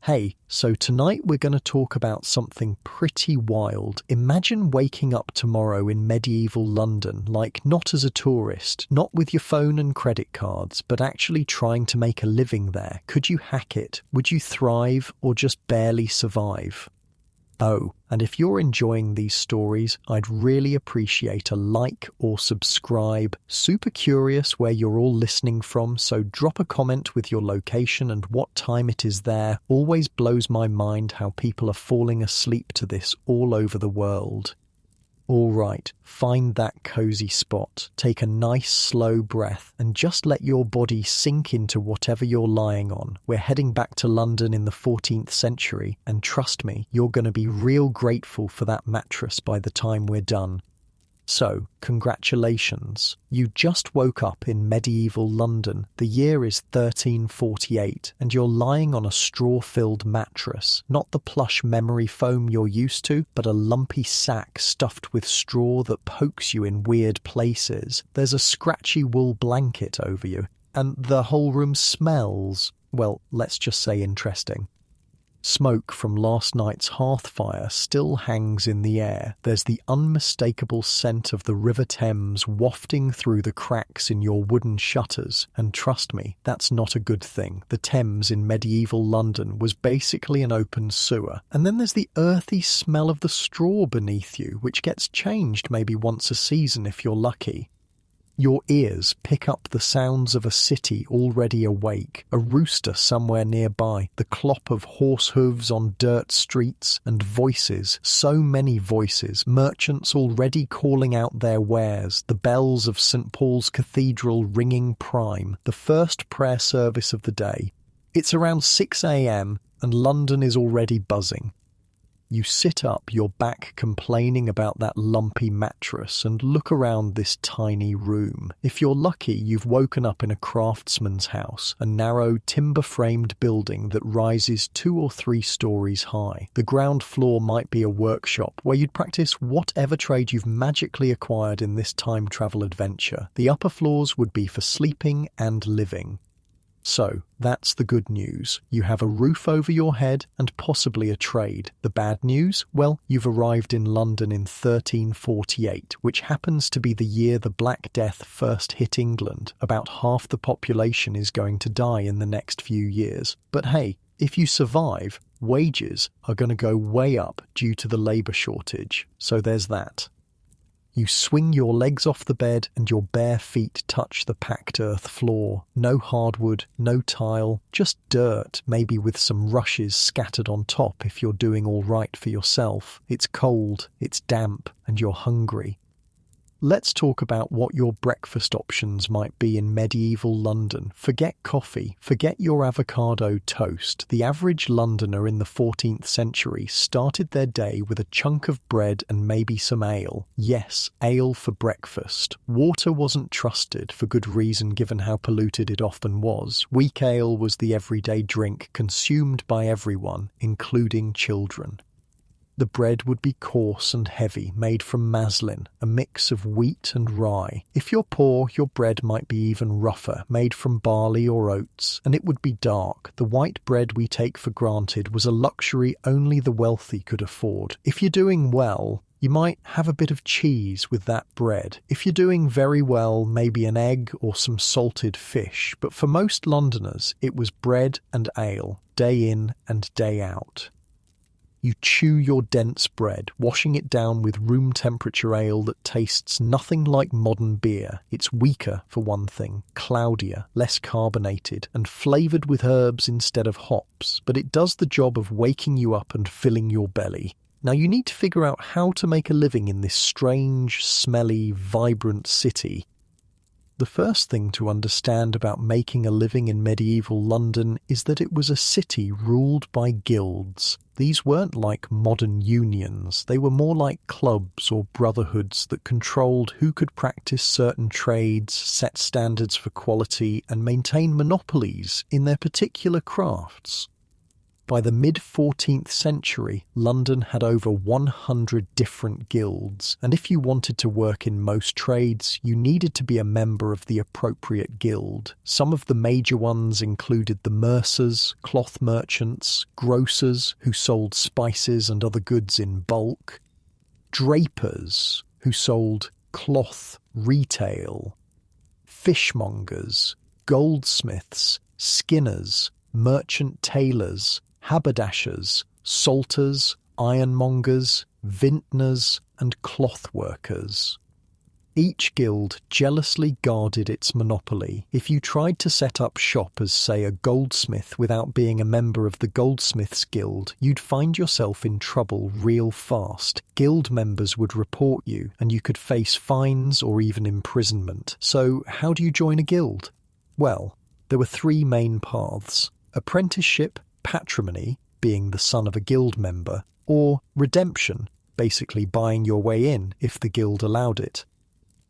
Hey, so tonight we're going to talk about something pretty wild. Imagine waking up tomorrow in medieval London, like not as a tourist, not with your phone and credit cards, but actually trying to make a living there. Could you hack it? Would you thrive or just barely survive? Oh, and if you're enjoying these stories, I'd really appreciate a like or subscribe. Super curious where you're all listening from, so drop a comment with your location and what time it is there. Always blows my mind how people are falling asleep to this all over the world. All right, find that cozy spot, take a nice slow breath and just let your body sink into whatever you're lying on. We're heading back to London in the 14th century, and trust me, you're going to be real grateful for that mattress by the time we're done. So, congratulations. You just woke up in medieval London. The year is 1348, and you're lying on a straw-filled mattress. Not the plush memory foam you're used to, but a lumpy sack stuffed with straw that pokes you in weird places. There's a scratchy wool blanket over you, and the whole room smells, well, let's just say interesting. Smoke from last night's hearth fire still hangs in the air. There's the unmistakable scent of the River Thames wafting through the cracks in your wooden shutters. And trust me, that's not a good thing. The Thames in medieval London was basically an open sewer. And then there's the earthy smell of the straw beneath you, which gets changed maybe once a season if you're lucky. Your ears pick up the sounds of a city already awake, a rooster somewhere nearby, the clop of horse hooves on dirt streets, and voices, so many voices, merchants already calling out their wares, the bells of St. Paul's Cathedral ringing prime, the first prayer service of the day. It's around 6 a.m. and London is already buzzing. You sit up, your back complaining about that lumpy mattress, and look around this tiny room. If you're lucky, you've woken up in a craftsman's house, a narrow, timber-framed building that rises 2 or 3 stories high. The ground floor might be a workshop where you'd practice whatever trade you've magically acquired in this time travel adventure. The upper floors would be for sleeping and living. So, that's the good news. You have a roof over your head and possibly a trade. The bad news? Well, you've arrived in London in 1348, which happens to be the year the Black Death first hit England. About half the population is going to die in the next few years. But hey, if you survive, wages are going to go way up due to the labour shortage. So there's that. You swing your legs off the bed and your bare feet touch the packed earth floor. No hardwood, no tile, just dirt, maybe with some rushes scattered on top if you're doing all right for yourself. It's cold, it's damp, and you're hungry. Let's talk about what your breakfast options might be in medieval London. Forget coffee, forget your avocado toast. The average Londoner in the 14th century started their day with a chunk of bread and maybe some ale. Yes, ale for breakfast. Water wasn't trusted, for good reason given how polluted it often was. Weak ale was the everyday drink consumed by everyone, including children. The bread would be coarse and heavy, made from maslin, a mix of wheat and rye. If you're poor, your bread might be even rougher, made from barley or oats, and it would be dark. The white bread we take for granted was a luxury only the wealthy could afford. If you're doing well, you might have a bit of cheese with that bread. If you're doing very well, maybe an egg or some salted fish. But for most Londoners, it was bread and ale, day in and day out. You chew your dense bread, washing it down with room temperature ale that tastes nothing like modern beer. It's weaker, for one thing, cloudier, less carbonated, and flavoured with herbs instead of hops, but it does the job of waking you up and filling your belly. Now you need to figure out how to make a living in this strange, smelly, vibrant city. The first thing to understand about making a living in medieval London is that it was a city ruled by guilds. These weren't like modern unions, they were more like clubs or brotherhoods that controlled who could practice certain trades, set standards for quality, and maintain monopolies in their particular crafts. By the mid-14th century, London had over 100 different guilds, and if you wanted to work in most trades, you needed to be a member of the appropriate guild. Some of the major ones included the mercers, cloth merchants, grocers, who sold spices and other goods in bulk, drapers, who sold cloth retail, fishmongers, goldsmiths, skinners, merchant tailors, haberdashers, salters, ironmongers, vintners, and cloth workers. Each guild jealously guarded its monopoly. If you tried to set up shop as, say, a goldsmith without being a member of the Goldsmiths Guild, you'd find yourself in trouble real fast. Guild members would report you, and you could face fines or even imprisonment. So, how do you join a guild? Well, there were three main paths: apprenticeship, patrimony, being the son of a guild member, or redemption, basically buying your way in if the guild allowed it.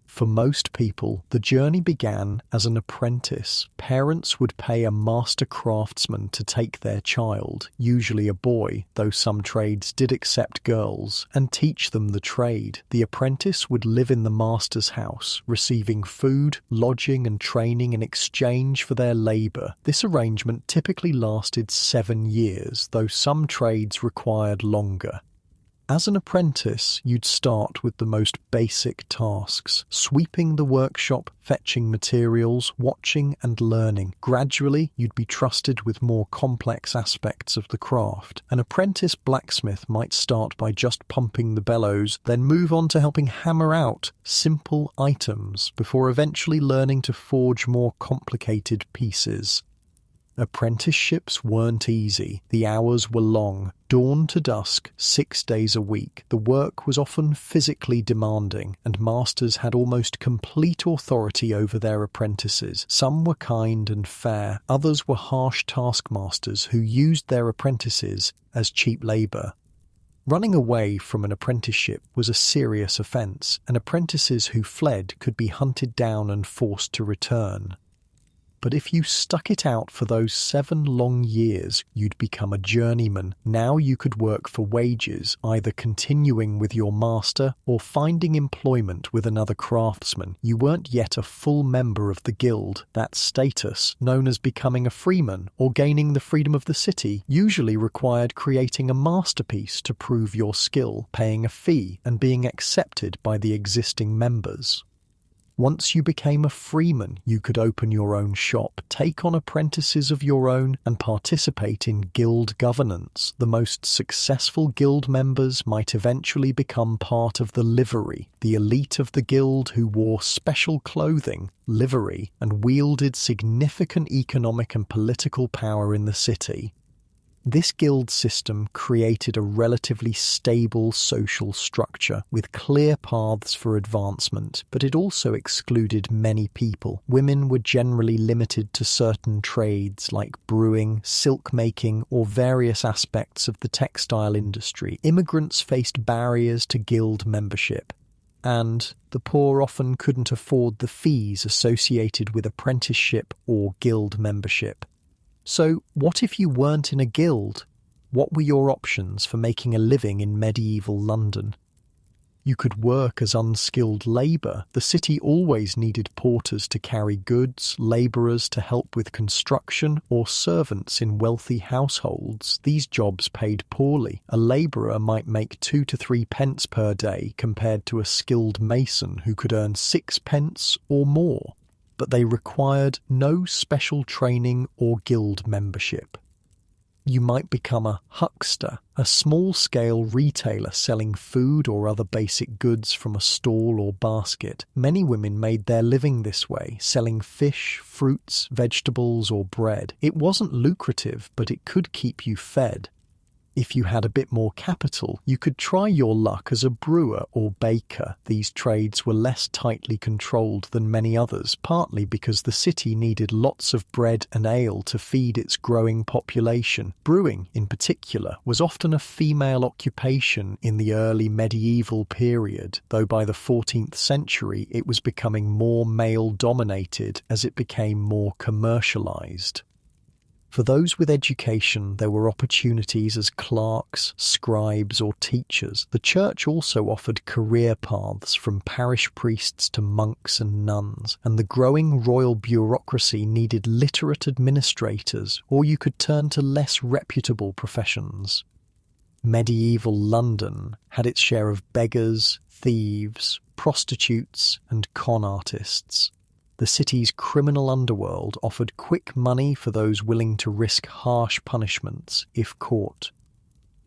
For most people, the journey began as an apprentice. Parents would pay a master craftsman to take their child, usually a boy, though some trades did accept girls, and teach them the trade. The apprentice would live in the master's house, receiving food, lodging and training in exchange for their labour. This arrangement typically lasted 7 years, though some trades required longer. As an apprentice, you'd start with the most basic tasks: sweeping the workshop, fetching materials, watching and learning. Gradually, you'd be trusted with more complex aspects of the craft. An apprentice blacksmith might start by just pumping the bellows, then move on to helping hammer out simple items, before eventually learning to forge more complicated pieces. Apprenticeships weren't easy. The hours were long, dawn to dusk, 6 days a week. The work was often physically demanding, and masters had almost complete authority over their apprentices. Some were kind and fair, others were harsh taskmasters who used their apprentices as cheap labour. Running away from an apprenticeship was a serious offence, and apprentices who fled could be hunted down and forced to return. But if you stuck it out for those 7 long years, you'd become a journeyman. Now you could work for wages, either continuing with your master or finding employment with another craftsman. You weren't yet a full member of the guild. That status, known as becoming a freeman or gaining the freedom of the city, usually required creating a masterpiece to prove your skill, paying a fee, and being accepted by the existing members. Once you became a freeman, you could open your own shop, take on apprentices of your own, and participate in guild governance. The most successful guild members might eventually become part of the livery, the elite of the guild who wore special clothing, livery, and wielded significant economic and political power in the city. This guild system created a relatively stable social structure with clear paths for advancement, but it also excluded many people. Women were generally limited to certain trades like brewing, silk making, or various aspects of the textile industry. Immigrants faced barriers to guild membership, and the poor often couldn't afford the fees associated with apprenticeship or guild membership. So, what if you weren't in a guild? What were your options for making a living in medieval London? You could work as unskilled labour. The city always needed porters to carry goods, labourers to help with construction, or servants in wealthy households. These jobs paid poorly. A labourer might make 2 to 3 pence per day compared to a skilled mason who could earn 6 pence or more. But they required no special training or guild membership. You might become a huckster, a small-scale retailer selling food or other basic goods from a stall or basket. Many women made their living this way, selling fish, fruits, vegetables, or bread. It wasn't lucrative, but it could keep you fed. If you had a bit more capital, you could try your luck as a brewer or baker. These trades were less tightly controlled than many others, partly because the city needed lots of bread and ale to feed its growing population. Brewing, in particular, was often a female occupation in the early medieval period, though by the 14th century it was becoming more male-dominated as it became more commercialized. For those with education, there were opportunities as clerks, scribes, or teachers. The church also offered career paths from parish priests to monks and nuns, and the growing royal bureaucracy needed literate administrators, or you could turn to less reputable professions. Medieval London had its share of beggars, thieves, prostitutes, and con artists. The city's criminal underworld offered quick money for those willing to risk harsh punishments if caught.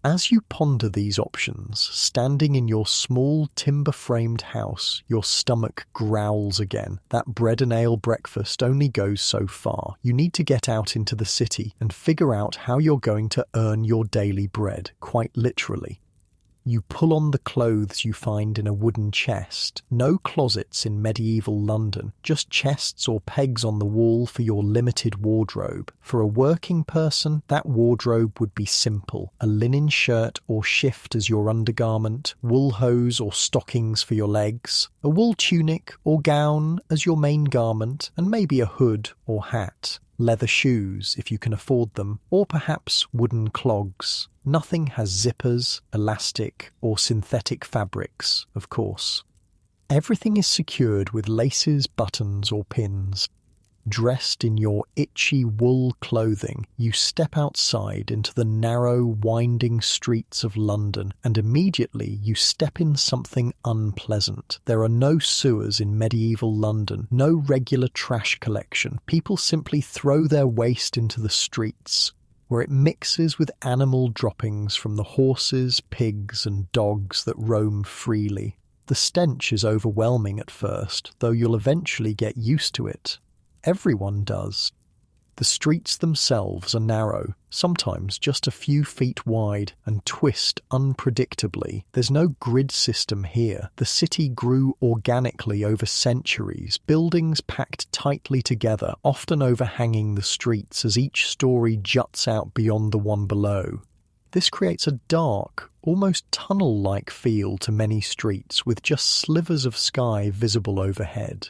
As you ponder these options, standing in your small timber-framed house, your stomach growls again. That bread and ale breakfast only goes so far. You need to get out into the city and figure out how you're going to earn your daily bread, quite literally. You pull on the clothes you find in a wooden chest. No closets in medieval London, just chests or pegs on the wall for your limited wardrobe. For a working person, that wardrobe would be simple. A linen shirt or shift as your undergarment, wool hose or stockings for your legs, a wool tunic or gown as your main garment, and maybe a hood or hat. Leather shoes, if you can afford them, or perhaps wooden clogs. Nothing has zippers, elastic, or synthetic fabrics, of course. Everything is secured with laces, buttons, or pins. Dressed in your itchy wool clothing, you step outside into the narrow, winding streets of London, and immediately you step in something unpleasant. There are no sewers in medieval London, no regular trash collection. People simply throw their waste into the streets, where it mixes with animal droppings from the horses, pigs, and dogs that roam freely. The stench is overwhelming at first, though you'll eventually get used to it. Everyone does. The streets themselves are narrow, sometimes just a few feet wide, and twist unpredictably. There's no grid system here. The city grew organically over centuries, buildings packed tightly together, often overhanging the streets as each story juts out beyond the one below. This creates a dark, almost tunnel-like feel to many streets, with just slivers of sky visible overhead.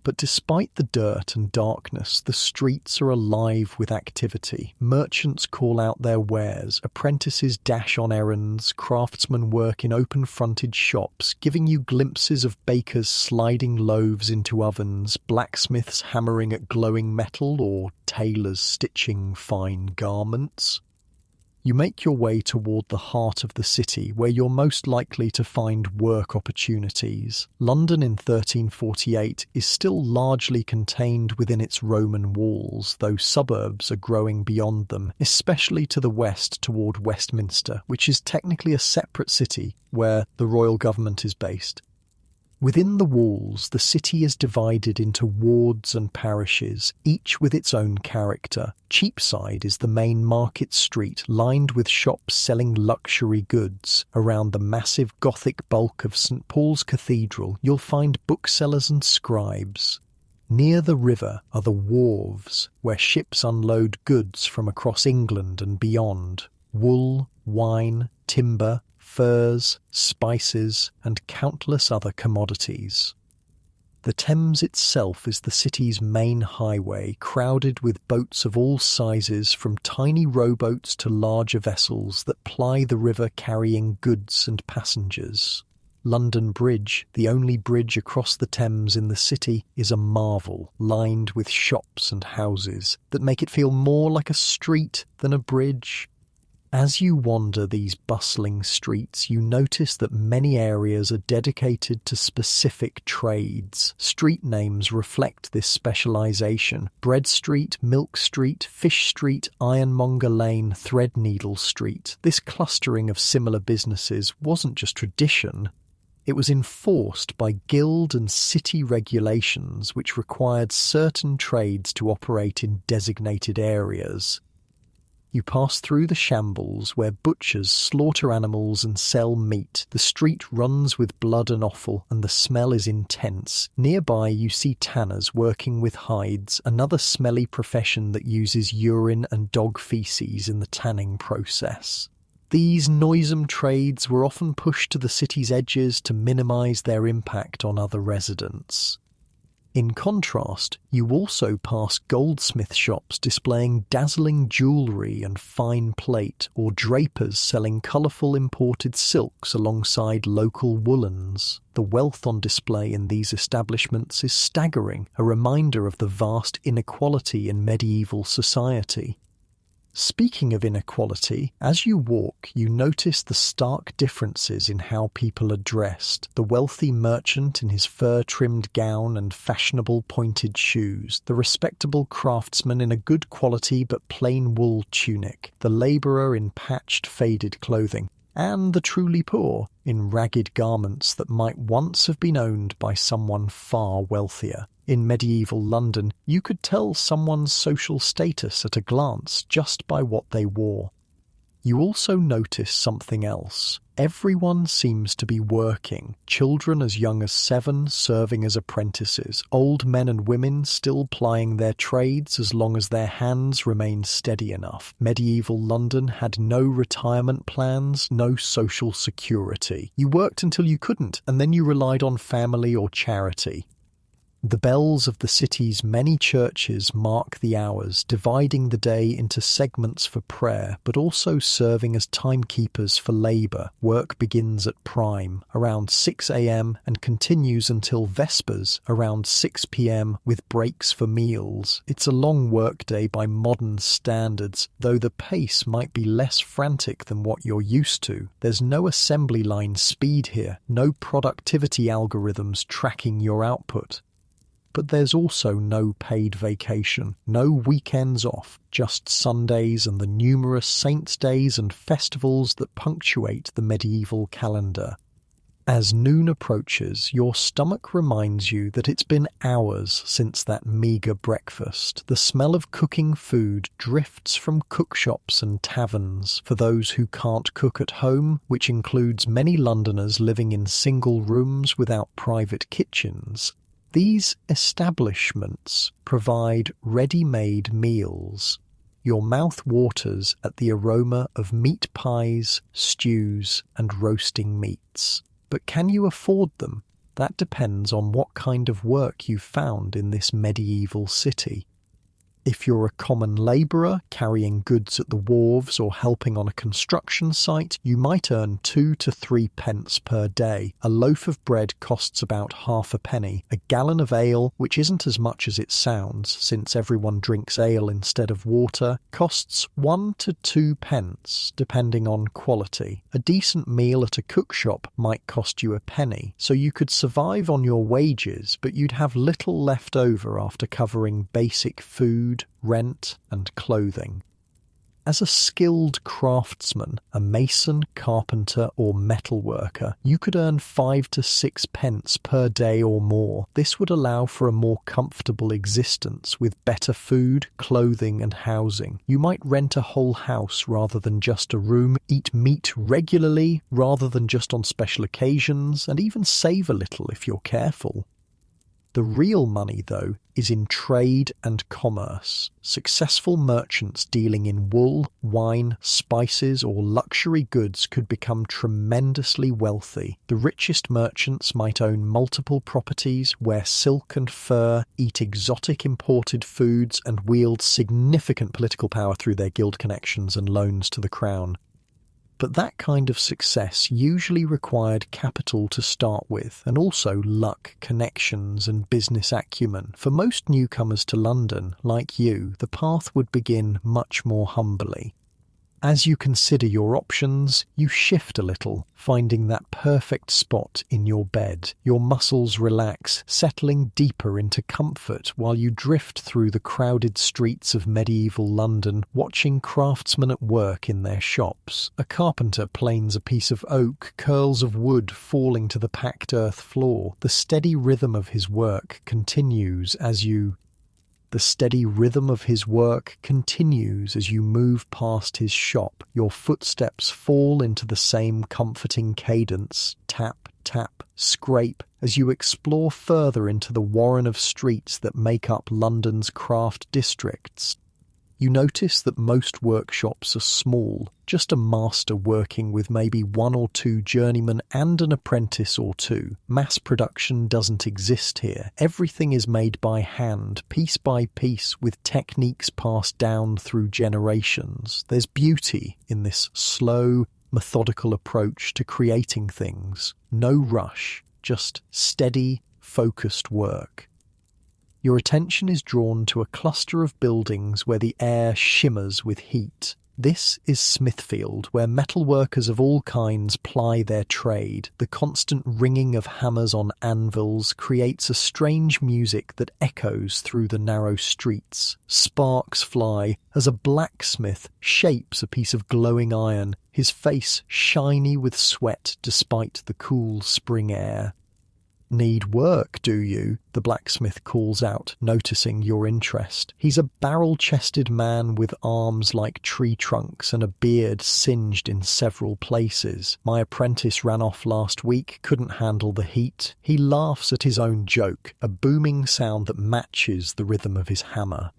But despite the dirt and darkness, the streets are alive with activity. Merchants call out their wares, apprentices dash on errands, craftsmen work in open-fronted shops, giving you glimpses of bakers sliding loaves into ovens, blacksmiths hammering at glowing metal, or tailors stitching fine garments. You make your way toward the heart of the city, where you're most likely to find work opportunities. London in 1348 is still largely contained within its Roman walls, though suburbs are growing beyond them, especially to the west toward Westminster, which is technically a separate city where the royal government is based. Within the walls, the city is divided into wards and parishes, each with its own character. Cheapside is the main market street, lined with shops selling luxury goods. Around the massive Gothic bulk of St. Paul's Cathedral, you'll find booksellers and scribes. Near the river are the wharves, where ships unload goods from across England and beyond. Wool, wine, timber, furs, spices, and countless other commodities. The Thames itself is the city's main highway, crowded with boats of all sizes, from tiny rowboats to larger vessels that ply the river carrying goods and passengers. London Bridge, the only bridge across the Thames in the city, is a marvel, lined with shops and houses that make it feel more like a street than a bridge. As you wander these bustling streets, you notice that many areas are dedicated to specific trades. Street names reflect this specialisation: Bread Street, Milk Street, Fish Street, Ironmonger Lane, Threadneedle Street. This clustering of similar businesses wasn't just tradition. It was enforced by guild and city regulations which required certain trades to operate in designated areas. You pass through the shambles where butchers slaughter animals and sell meat. The street runs with blood and offal, and the smell is intense. Nearby you see tanners working with hides, another smelly profession that uses urine and dog feces in the tanning process. These noisome trades were often pushed to the city's edges to minimise their impact on other residents. In contrast, you also pass goldsmith shops displaying dazzling jewellery and fine plate, or drapers selling colourful imported silks alongside local woolens. The wealth on display in these establishments is staggering, a reminder of the vast inequality in medieval society. Speaking of inequality, as you walk, you notice the stark differences in how people are dressed. The wealthy merchant in his fur-trimmed gown and fashionable pointed shoes, the respectable craftsman in a good quality but plain wool tunic, the labourer in patched, faded clothing, and the truly poor in ragged garments that might once have been owned by someone far wealthier. In medieval London, you could tell someone's social status at a glance just by what they wore. You also notice something else. Everyone seems to be working, children as young as 7 serving as apprentices, old men and women still plying their trades as long as their hands remained steady enough. Medieval London had no retirement plans, no social security. You worked until you couldn't, and then you relied on family or charity. The bells of the city's many churches mark the hours, dividing the day into segments for prayer, but also serving as timekeepers for labour. Work begins at prime, around 6 a.m, and continues until vespers, around 6 p.m, with breaks for meals. It's a long workday by modern standards, though the pace might be less frantic than what you're used to. There's no assembly line speed here, no productivity algorithms tracking your output. But there's also no paid vacation, no weekends off, just Sundays and the numerous saints' days and festivals that punctuate the medieval calendar. As noon approaches, your stomach reminds you that it's been hours since that meagre breakfast. The smell of cooking food drifts from cookshops and taverns. For those who can't cook at home, which includes many Londoners living in single rooms without private kitchens, these establishments provide ready-made meals. Your mouth waters at the aroma of meat pies, stews, and roasting meats. But can you afford them? That depends on what kind of work you found in this medieval city. If you're a common labourer carrying goods at the wharves or helping on a construction site, you might earn 2 to 3 pence per day. A loaf of bread costs about half a penny. A gallon of ale, which isn't as much as it sounds, since everyone drinks ale instead of water, costs 1 to 2 pence, depending on quality. A decent meal at a cookshop might cost you a penny, so you could survive on your wages, but you'd have little left over after covering basic food, rent, and clothing. As a skilled craftsman, a mason, carpenter, or metalworker, you could earn 5 to 6 pence per day or more. This would allow for a more comfortable existence with better food, clothing, and housing. You might rent a whole house rather than just a room, eat meat regularly rather than just on special occasions, and even save a little if you're careful. The real money, though, is in trade and commerce. Successful merchants dealing in wool, wine, spices, or luxury goods could become tremendously wealthy. The richest merchants might own multiple properties, wear silk and fur, eat exotic imported foods, and wield significant political power through their guild connections and loans to the crown. But that kind of success usually required capital to start with, and also luck, connections, and business acumen. For most newcomers to London, like you, the path would begin much more humbly. As you consider your options, you shift a little, finding that perfect spot in your bed. Your muscles relax, settling deeper into comfort while you drift through the crowded streets of medieval London, watching craftsmen at work in their shops. A carpenter planes a piece of oak, curls of wood falling to the packed earth floor. The steady rhythm of his work continues as you move past his shop. Your footsteps fall into the same comforting cadence, tap, tap, scrape, as you explore further into the warren of streets that make up London's craft districts. You notice that most workshops are small, just a master working with maybe 1 or 2 journeymen and an apprentice or 2. Mass production doesn't exist here. Everything is made by hand, piece by piece, with techniques passed down through generations. There's beauty in this slow, methodical approach to creating things. No rush, just steady, focused work. Your attention is drawn to a cluster of buildings where the air shimmers with heat. This is Smithfield, where metalworkers of all kinds ply their trade. The constant ringing of hammers on anvils creates a strange music that echoes through the narrow streets. Sparks fly as a blacksmith shapes a piece of glowing iron, his face shiny with sweat despite the cool spring air. "Need work, do you?" the blacksmith calls out, noticing your interest. He's a barrel-chested man with arms like tree trunks and a beard singed in several places. "My apprentice ran off last week, couldn't handle the heat." He laughs at his own joke, a booming sound that matches the rhythm of his hammer.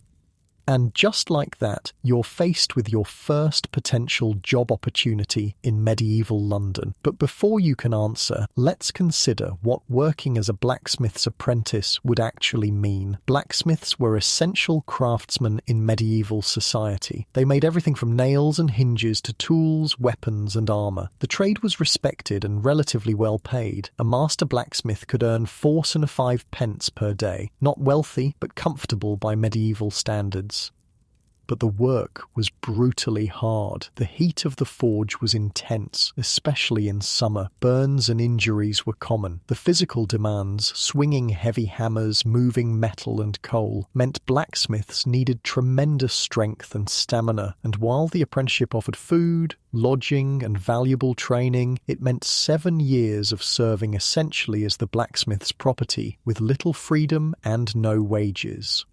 And just like that, you're faced with your first potential job opportunity in medieval London. But before you can answer, let's consider what working as a blacksmith's apprentice would actually mean. Blacksmiths were essential craftsmen in medieval society. They made everything from nails and hinges to tools, weapons, and armour. The trade was respected and relatively well paid. A master blacksmith could earn 4 and 5 per day. Not wealthy, but comfortable by medieval standards. But the work was brutally hard. The heat of the forge was intense, especially in summer. Burns and injuries were common. The physical demands, swinging heavy hammers, moving metal and coal, meant blacksmiths needed tremendous strength and stamina. And while the apprenticeship offered food, lodging, and valuable training, it meant 7 years of serving essentially as the blacksmith's property, with little freedom and no wages.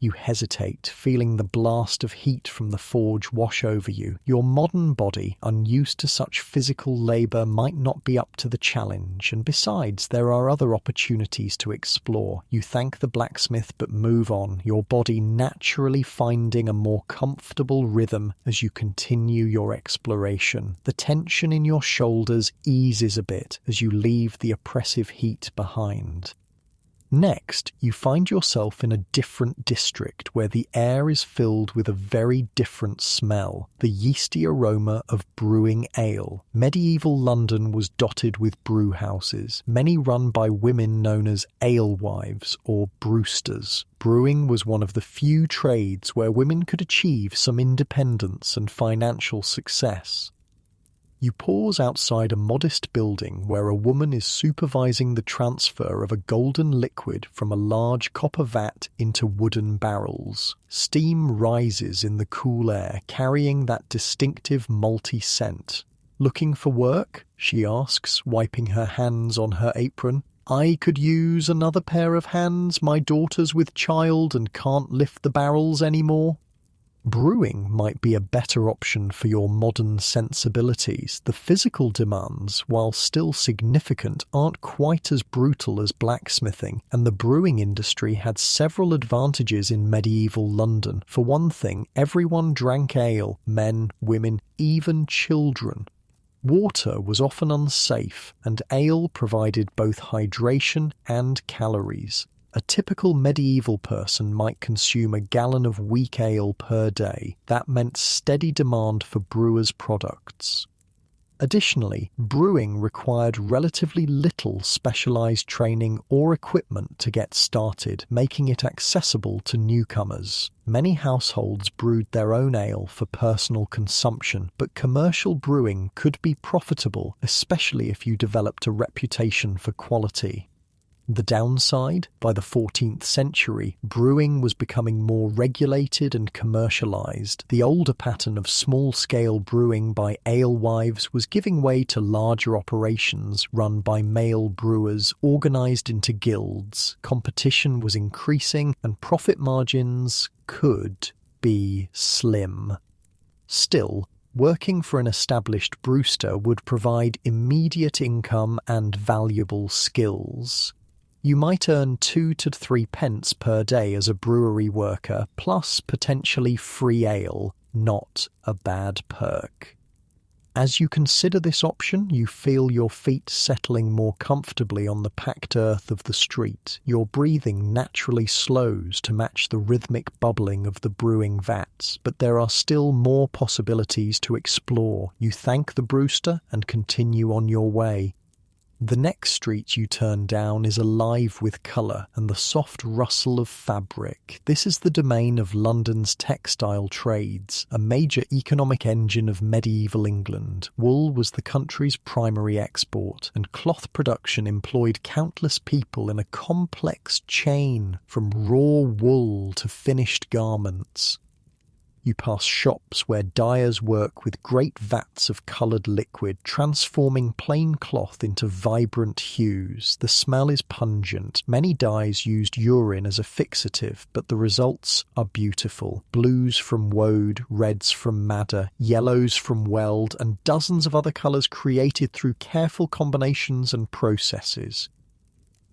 You hesitate, feeling the blast of heat from the forge wash over you. Your modern body, unused to such physical labour, might not be up to the challenge, and besides, there are other opportunities to explore. You thank the blacksmith but move on, your body naturally finding a more comfortable rhythm as you continue your exploration. The tension in your shoulders eases a bit as you leave the oppressive heat behind. Next, you find yourself in a different district where the air is filled with a very different smell, the yeasty aroma of brewing ale. Medieval London was dotted with brew houses, many run by women known as alewives or brewsters. Brewing was one of the few trades where women could achieve some independence and financial success. You pause outside a modest building where a woman is supervising the transfer of a golden liquid from a large copper vat into wooden barrels. Steam rises in the cool air, carrying that distinctive malty scent. "Looking for work?" she asks, wiping her hands on her apron. "I could use another pair of hands. My daughter's with child and can't lift the barrels anymore." Brewing might be a better option for your modern sensibilities. The physical demands, while still significant, aren't quite as brutal as blacksmithing, and the brewing industry had several advantages in medieval London. For one thing, everyone drank ale, men, women, even children. Water was often unsafe, and ale provided both hydration and calories. A typical medieval person might consume a gallon of weak ale per day. That meant steady demand for brewers' products. Additionally, brewing required relatively little specialized training or equipment to get started, making it accessible to newcomers. Many households brewed their own ale for personal consumption, but commercial brewing could be profitable, especially if you developed a reputation for quality. The downside, by the 14th century, brewing was becoming more regulated and commercialized. The older pattern of small-scale brewing by alewives was giving way to larger operations run by male brewers organized into guilds. Competition was increasing and profit margins could be slim. Still, working for an established brewster would provide immediate income and valuable skills. You might earn 2 to 3 pence per day as a brewery worker, plus potentially free ale. Not a bad perk. As you consider this option, you feel your feet settling more comfortably on the packed earth of the street. Your breathing naturally slows to match the rhythmic bubbling of the brewing vats, but there are still more possibilities to explore. You thank the brewster and continue on your way. The next street you turn down is alive with colour and the soft rustle of fabric. This is the domain of London's textile trades, a major economic engine of medieval England. Wool was the country's primary export, and cloth production employed countless people in a complex chain from raw wool to finished garments. You pass shops where dyers work with great vats of coloured liquid, transforming plain cloth into vibrant hues. The smell is pungent. Many dyes used urine as a fixative, but the results are beautiful. Blues from woad, reds from madder, yellows from weld, and dozens of other colours created through careful combinations and processes.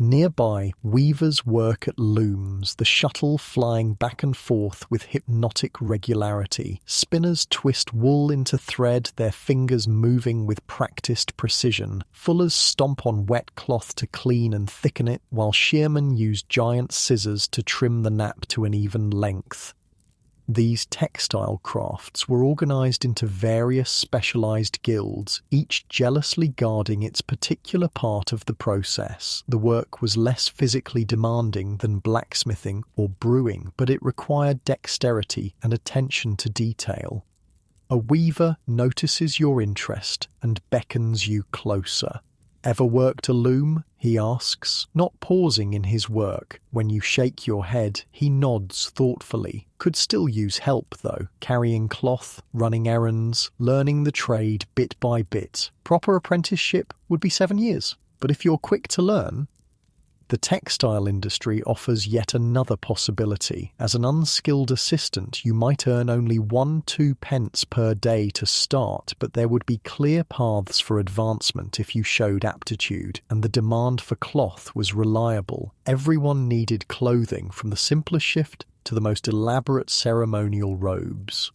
Nearby, weavers work at looms, the shuttle flying back and forth with hypnotic regularity. Spinners twist wool into thread, their fingers moving with practiced precision. Fullers stomp on wet cloth to clean and thicken it, while shearmen use giant scissors to trim the nap to an even length. These textile crafts were organised into various specialised guilds, each jealously guarding its particular part of the process. The work was less physically demanding than blacksmithing or brewing, but it required dexterity and attention to detail. A weaver notices your interest and beckons you closer. "Ever worked a loom?" he asks, not pausing in his work. When you shake your head, he nods thoughtfully. Could still use help, though, carrying cloth, running errands, learning the trade bit by bit. Proper apprenticeship would be 7 years, but if you're quick to learn, the textile industry offers yet another possibility. As an unskilled assistant, you might earn only 1-2 pence per day to start, but there would be clear paths for advancement if you showed aptitude, and the demand for cloth was reliable. Everyone needed clothing, from the simplest shift to the most elaborate ceremonial robes.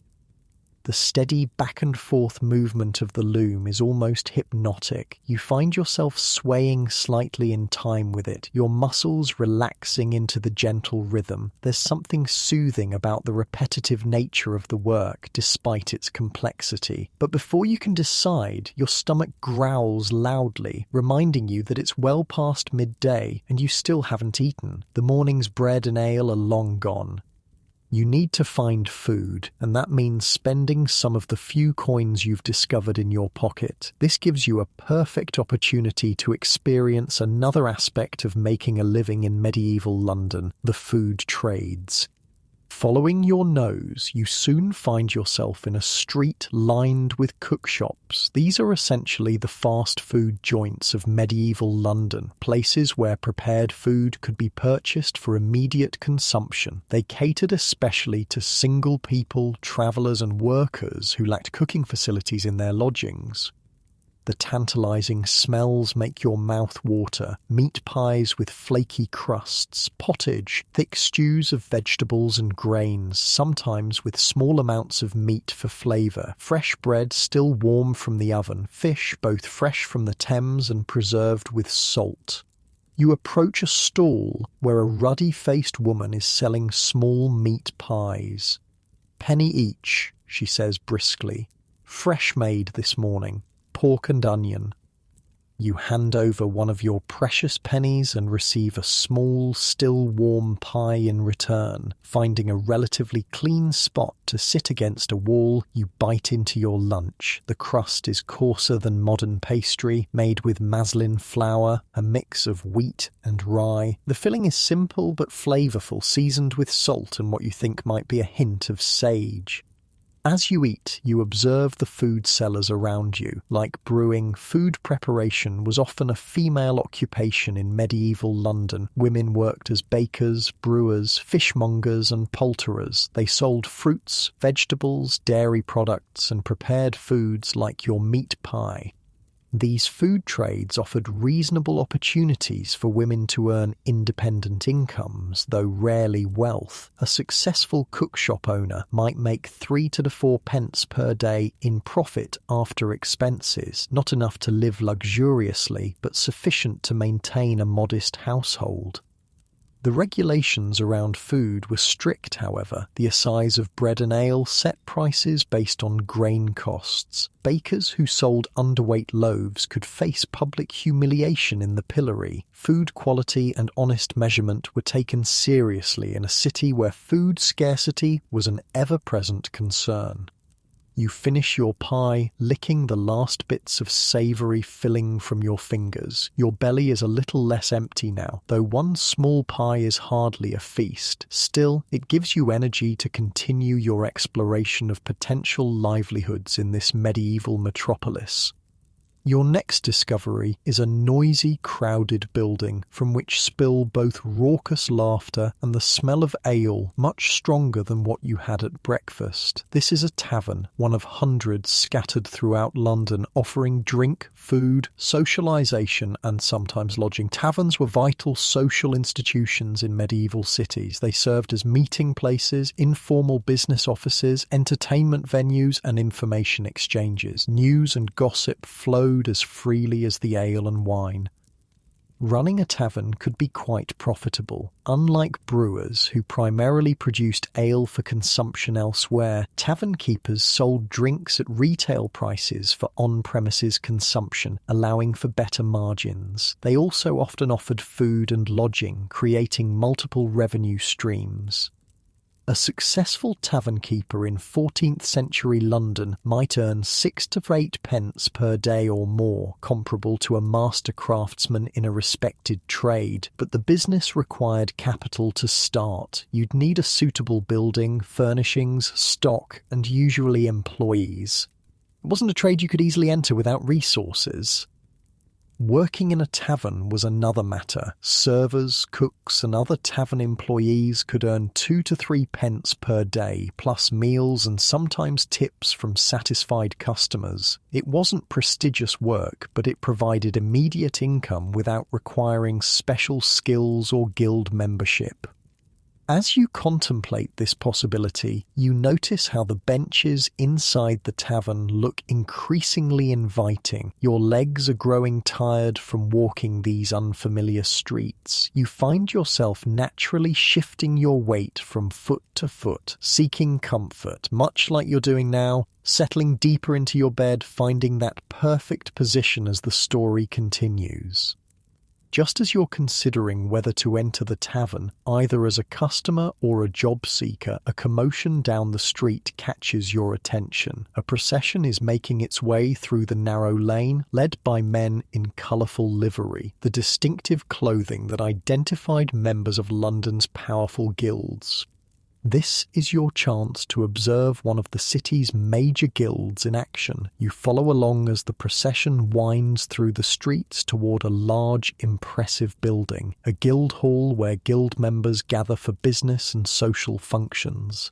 The steady back-and-forth movement of the loom is almost hypnotic. You find yourself swaying slightly in time with it, your muscles relaxing into the gentle rhythm. There's something soothing about the repetitive nature of the work, despite its complexity. But before you can decide, your stomach growls loudly, reminding you that it's well past midday and you still haven't eaten. The morning's bread and ale are long gone. You need to find food, and that means spending some of the few coins you've discovered in your pocket. This gives you a perfect opportunity to experience another aspect of making a living in medieval London, the food trades. Following your nose, you soon find yourself in a street lined with cookshops. These are essentially the fast food joints of medieval London, places where prepared food could be purchased for immediate consumption. They catered especially to single people, travellers and workers who lacked cooking facilities in their lodgings. The tantalizing smells make your mouth water. Meat pies with flaky crusts, pottage, thick stews of vegetables and grains, sometimes with small amounts of meat for flavour, fresh bread still warm from the oven, fish both fresh from the Thames and preserved with salt. You approach a stall where a ruddy-faced woman is selling small meat pies. "Penny each," she says briskly. "Fresh made this morning. Pork and onion." You hand over one of your precious pennies and receive a small, still warm pie in return. Finding a relatively clean spot to sit against a wall, you bite into your lunch. The crust is coarser than modern pastry, made with maslin flour, a mix of wheat and rye. The filling is simple but flavourful, seasoned with salt and what you think might be a hint of sage. As you eat, you observe the food sellers around you. Like brewing, food preparation was often a female occupation in medieval London. Women worked as bakers, brewers, fishmongers and poulterers. They sold fruits, vegetables, dairy products and prepared foods like your meat pie. These food trades offered reasonable opportunities for women to earn independent incomes, though rarely wealth. A successful cookshop owner might make 3 to 4 pence per day in profit after expenses, not enough to live luxuriously, but sufficient to maintain a modest household. The regulations around food were strict, however. The assize of bread and ale set prices based on grain costs. Bakers who sold underweight loaves could face public humiliation in the pillory. Food quality and honest measurement were taken seriously in a city where food scarcity was an ever-present concern. You finish your pie, licking the last bits of savoury filling from your fingers. Your belly is a little less empty now, though one small pie is hardly a feast. Still, it gives you energy to continue your exploration of potential livelihoods in this medieval metropolis. Your next discovery is a noisy, crowded building from which spill both raucous laughter and the smell of ale much stronger than what you had at breakfast. This is a tavern, one of hundreds scattered throughout London, offering drink, food, socialisation and sometimes lodging. Taverns were vital social institutions in medieval cities. They served as meeting places, informal business offices, entertainment venues and information exchanges. News and gossip flowed as freely as the ale and wine. Running a tavern could be quite profitable. Unlike brewers, who primarily produced ale for consumption elsewhere, tavern keepers sold drinks at retail prices for on-premises consumption, allowing for better margins. They also often offered food and lodging, creating multiple revenue streams. A successful tavern keeper in 14th century London might earn 6 to 8 pence per day or more, comparable to a master craftsman in a respected trade, but the business required capital to start. You'd need a suitable building, furnishings, stock, and usually employees. It wasn't a trade you could easily enter without resources. Working in a tavern was another matter. Servers, cooks and other tavern employees could earn 2 to 3 pence per day, plus meals and sometimes tips from satisfied customers. It wasn't prestigious work, but it provided immediate income without requiring special skills or guild membership. As you contemplate this possibility, you notice how the benches inside the tavern look increasingly inviting. Your legs are growing tired from walking these unfamiliar streets. You find yourself naturally shifting your weight from foot to foot, seeking comfort, much like you're doing now, settling deeper into your bed, finding that perfect position as the story continues. Just as you're considering whether to enter the tavern, either as a customer or a job seeker, a commotion down the street catches your attention. A procession is making its way through the narrow lane, led by men in colourful livery, the distinctive clothing that identified members of London's powerful guilds. This is your chance to observe one of the city's major guilds in action. You follow along as the procession winds through the streets toward a large, impressive building, a guild hall where guild members gather for business and social functions.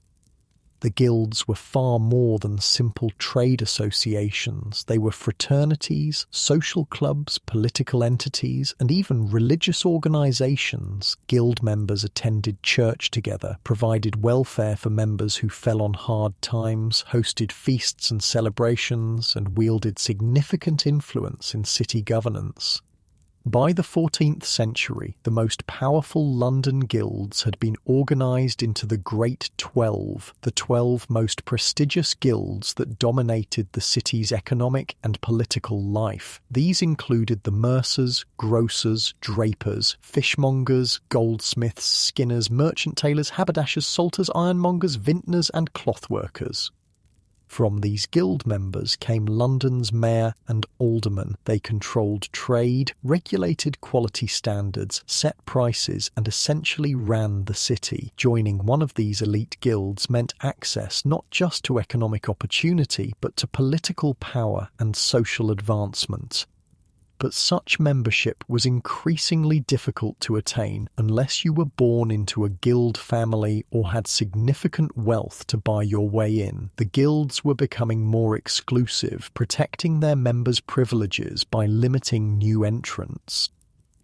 The guilds were far more than simple trade associations. They were fraternities, social clubs, political entities, and even religious organizations. Guild members attended church together, provided welfare for members who fell on hard times, hosted feasts and celebrations, and wielded significant influence in city governance. By the 14th century, the most powerful London guilds had been organised into the Great 12, the 12 most prestigious guilds that dominated the city's economic and political life. These included the mercers, grocers, drapers, fishmongers, goldsmiths, skinners, merchant tailors, haberdashers, salters, ironmongers, vintners and clothworkers. From these guild members came London's mayor and aldermen. They controlled trade, regulated quality standards, set prices, and essentially ran the city. Joining one of these elite guilds meant access not just to economic opportunity, but to political power and social advancement. But such membership was increasingly difficult to attain unless you were born into a guild family or had significant wealth to buy your way in. The guilds were becoming more exclusive, protecting their members' privileges by limiting new entrants.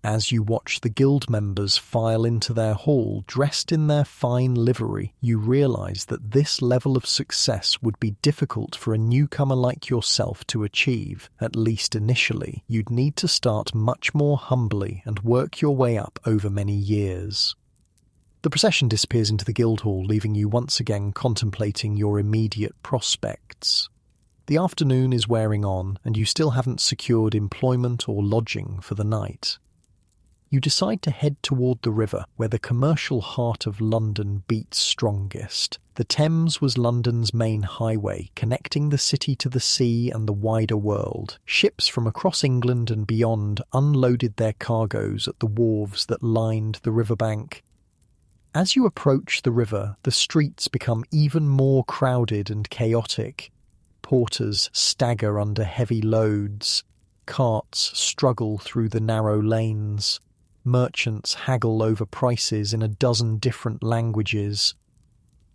As you watch the guild members file into their hall dressed in their fine livery, you realize that this level of success would be difficult for a newcomer like yourself to achieve. At least initially, you'd need to start much more humbly and work your way up over many years. The procession disappears into the guild hall, leaving you once again contemplating your immediate prospects. The afternoon is wearing on, and you still haven't secured employment or lodging for the night. You decide to head toward the river, where the commercial heart of London beats strongest. The Thames was London's main highway, connecting the city to the sea and the wider world. Ships from across England and beyond unloaded their cargoes at the wharves that lined the riverbank. As you approach the river, the streets become even more crowded and chaotic. Porters stagger under heavy loads. Carts struggle through the narrow lanes. Merchants haggle over prices in a dozen different languages.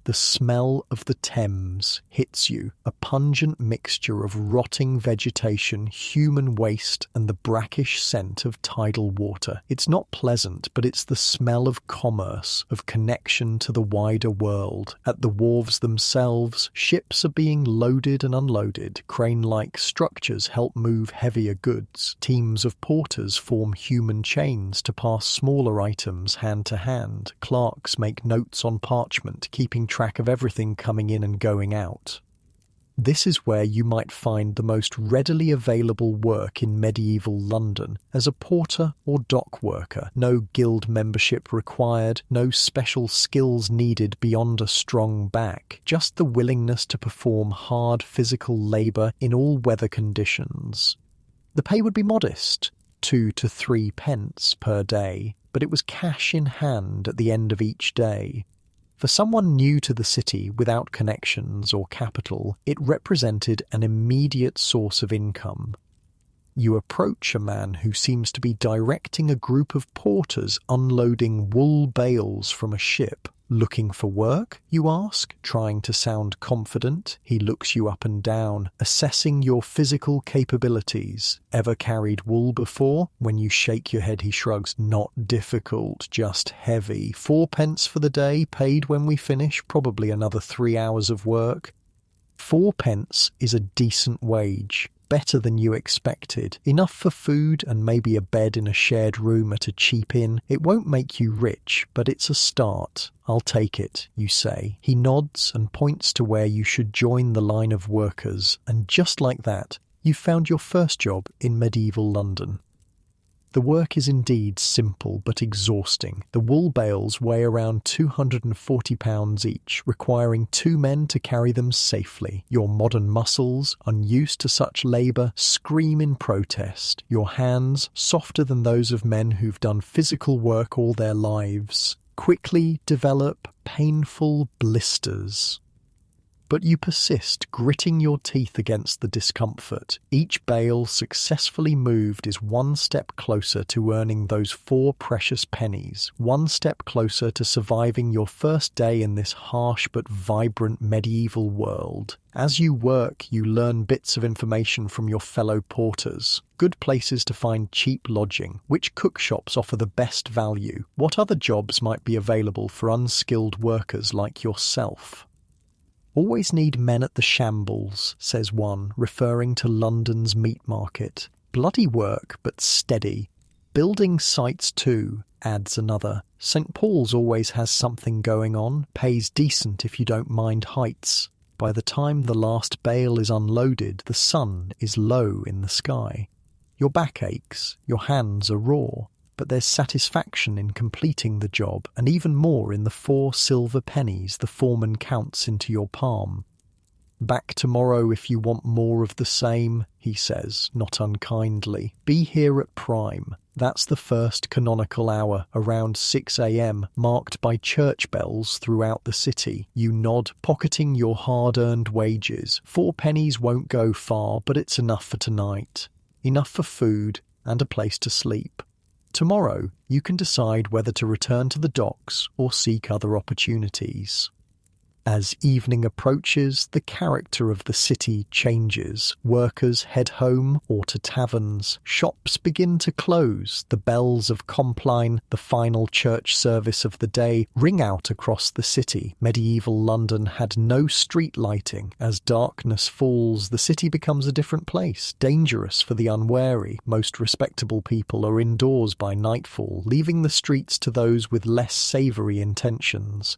The smell of the Thames hits you, a pungent mixture of rotting vegetation, human waste, and the brackish scent of tidal water. It's not pleasant, but it's the smell of commerce, of connection to the wider world. At the wharves themselves, ships are being loaded and unloaded. Crane-like structures help move heavier goods. Teams of porters form human chains to pass smaller items hand to hand. Clerks make notes on parchment, keeping track of everything coming in and going out. This is where you might find the most readily available work in medieval London, as a porter or dock worker. No guild membership required, no special skills needed beyond a strong back, just the willingness to perform hard physical labour in all weather conditions. The pay would be modest, 2 to 3 pence per day, but it was cash in hand at the end of each day. For someone new to the city without connections or capital, it represented an immediate source of income. You approach a man who seems to be directing a group of porters unloading wool bales from a ship. "Looking for work?" you ask, trying to sound confident. He looks you up and down, assessing your physical capabilities. "Ever carried wool before?" When you shake your head, he shrugs. "Not difficult, just heavy. 4 pence for the day, paid when we finish, probably another 3 hours of work." 4 pence is a decent wage. Better than you expected. Enough for food and maybe a bed in a shared room at a cheap inn. It won't make you rich, but it's a start. "I'll take it," you say. He nods and points to where you should join the line of workers, and just like that, you've found your first job in medieval London. The work is indeed simple but exhausting. The wool bales weigh around 240 pounds each, requiring 2 men to carry them safely. Your modern muscles, unused to such labour, scream in protest. Your hands, softer than those of men who've done physical work all their lives, quickly develop painful blisters. But you persist, gritting your teeth against the discomfort. Each bale successfully moved is one step closer to earning those 4 precious pennies, one step closer to surviving your first day in this harsh but vibrant medieval world. As you work, you learn bits of information from your fellow porters. Good places to find cheap lodging, which cook shops offer the best value, what other jobs might be available for unskilled workers like yourself. "Always need men at the shambles," says one, referring to London's meat market. "Bloody work, but steady. Building sites too," adds another. "St. Paul's always has something going on, pays decent if you don't mind heights." By the time the last bale is unloaded, the sun is low in the sky. Your back aches, your hands are raw, but there's satisfaction in completing the job, and even more in the 4 silver pennies the foreman counts into your palm. "Back tomorrow if you want more of the same," he says, not unkindly. "Be here at prime." That's the first canonical hour, around 6 a.m, marked by church bells throughout the city. You nod, pocketing your hard-earned wages. 4 pennies won't go far, but it's enough for tonight. Enough for food, and a place to sleep. Tomorrow, you can decide whether to return to the docks or seek other opportunities. As evening approaches, the character of the city changes. Workers head home or to taverns. Shops begin to close. The bells of Compline, the final church service of the day, ring out across the city. Medieval London had no street lighting. As darkness falls, the city becomes a different place, dangerous for the unwary. Most respectable people are indoors by nightfall, leaving the streets to those with less savoury intentions.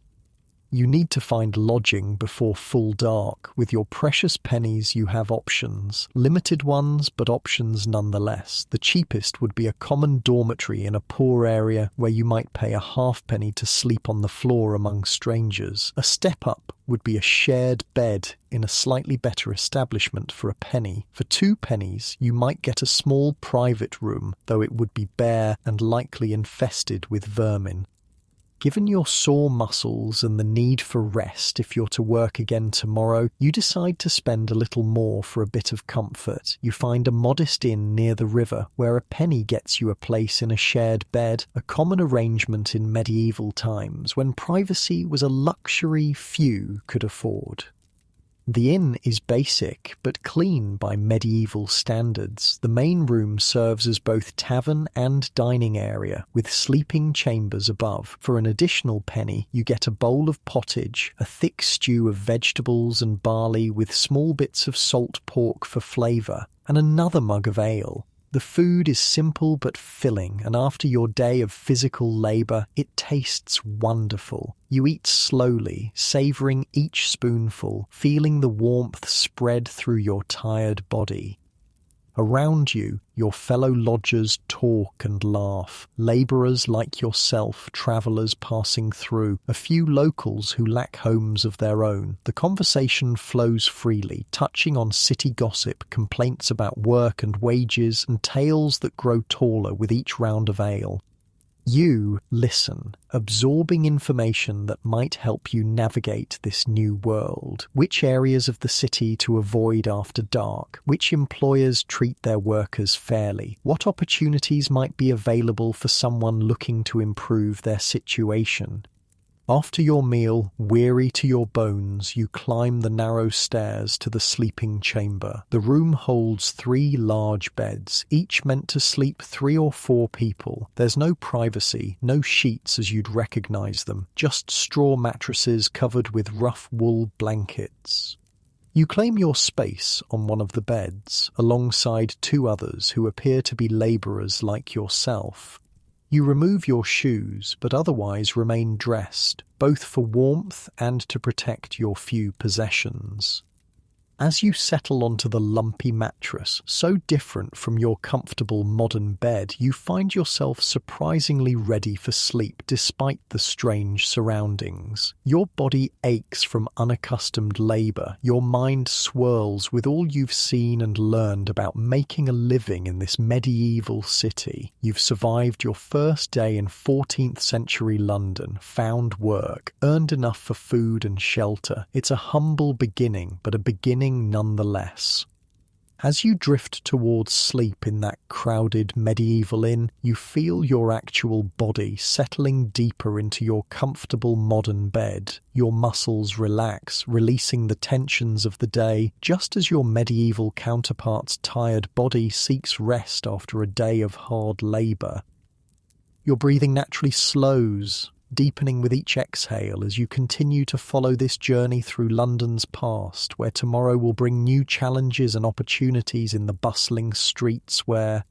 You need to find lodging before full dark. With your precious pennies, you have options. Limited ones, but options nonetheless. The cheapest would be a common dormitory in a poor area where you might pay a halfpenny to sleep on the floor among strangers. A step up would be a shared bed in a slightly better establishment for a penny. For 2 pennies, you might get a small private room, though it would be bare and likely infested with vermin. Given your sore muscles and the need for rest if you're to work again tomorrow, you decide to spend a little more for a bit of comfort. You find a modest inn near the river where a penny gets you a place in a shared bed, a common arrangement in medieval times when privacy was a luxury few could afford. The inn is basic, but clean by medieval standards. The main room serves as both tavern and dining area, with sleeping chambers above. For an additional penny, you get a bowl of pottage, a thick stew of vegetables and barley with small bits of salt pork for flavour, and another mug of ale. The food is simple but filling, and after your day of physical labour, it tastes wonderful. You eat slowly, savouring each spoonful, feeling the warmth spread through your tired body. Around you, your fellow lodgers talk and laugh. Labourers like yourself, travellers passing through, a few locals who lack homes of their own. The conversation flows freely, touching on city gossip, complaints about work and wages, and tales that grow taller with each round of ale. You listen, absorbing information that might help you navigate this new world. Which areas of the city to avoid after dark? Which employers treat their workers fairly? What opportunities might be available for someone looking to improve their situation? After your meal, weary to your bones, you climb the narrow stairs to the sleeping chamber. The room holds 3 large beds, each meant to sleep 3 or 4 people. There's no privacy, no sheets as you'd recognize them, just straw mattresses covered with rough wool blankets. You claim your space on one of the beds, alongside 2 others who appear to be labourers like yourself. You remove your shoes, but otherwise remain dressed, both for warmth and to protect your few possessions. As you settle onto the lumpy mattress, so different from your comfortable modern bed, you find yourself surprisingly ready for sleep despite the strange surroundings. Your body aches from unaccustomed labour, your mind swirls with all you've seen and learned about making a living in this medieval city. You've survived your first day in 14th century London, found work, earned enough for food and shelter. It's a humble beginning, but a beginning nonetheless. As you drift towards sleep in that crowded medieval inn, you feel your actual body settling deeper into your comfortable modern bed. Your muscles relax, releasing the tensions of the day, just as your medieval counterpart's tired body seeks rest after a day of hard labour. Your breathing naturally slows, deepening with each exhale as you continue to follow this journey through London's past, where tomorrow will bring new challenges and opportunities in the bustling streets where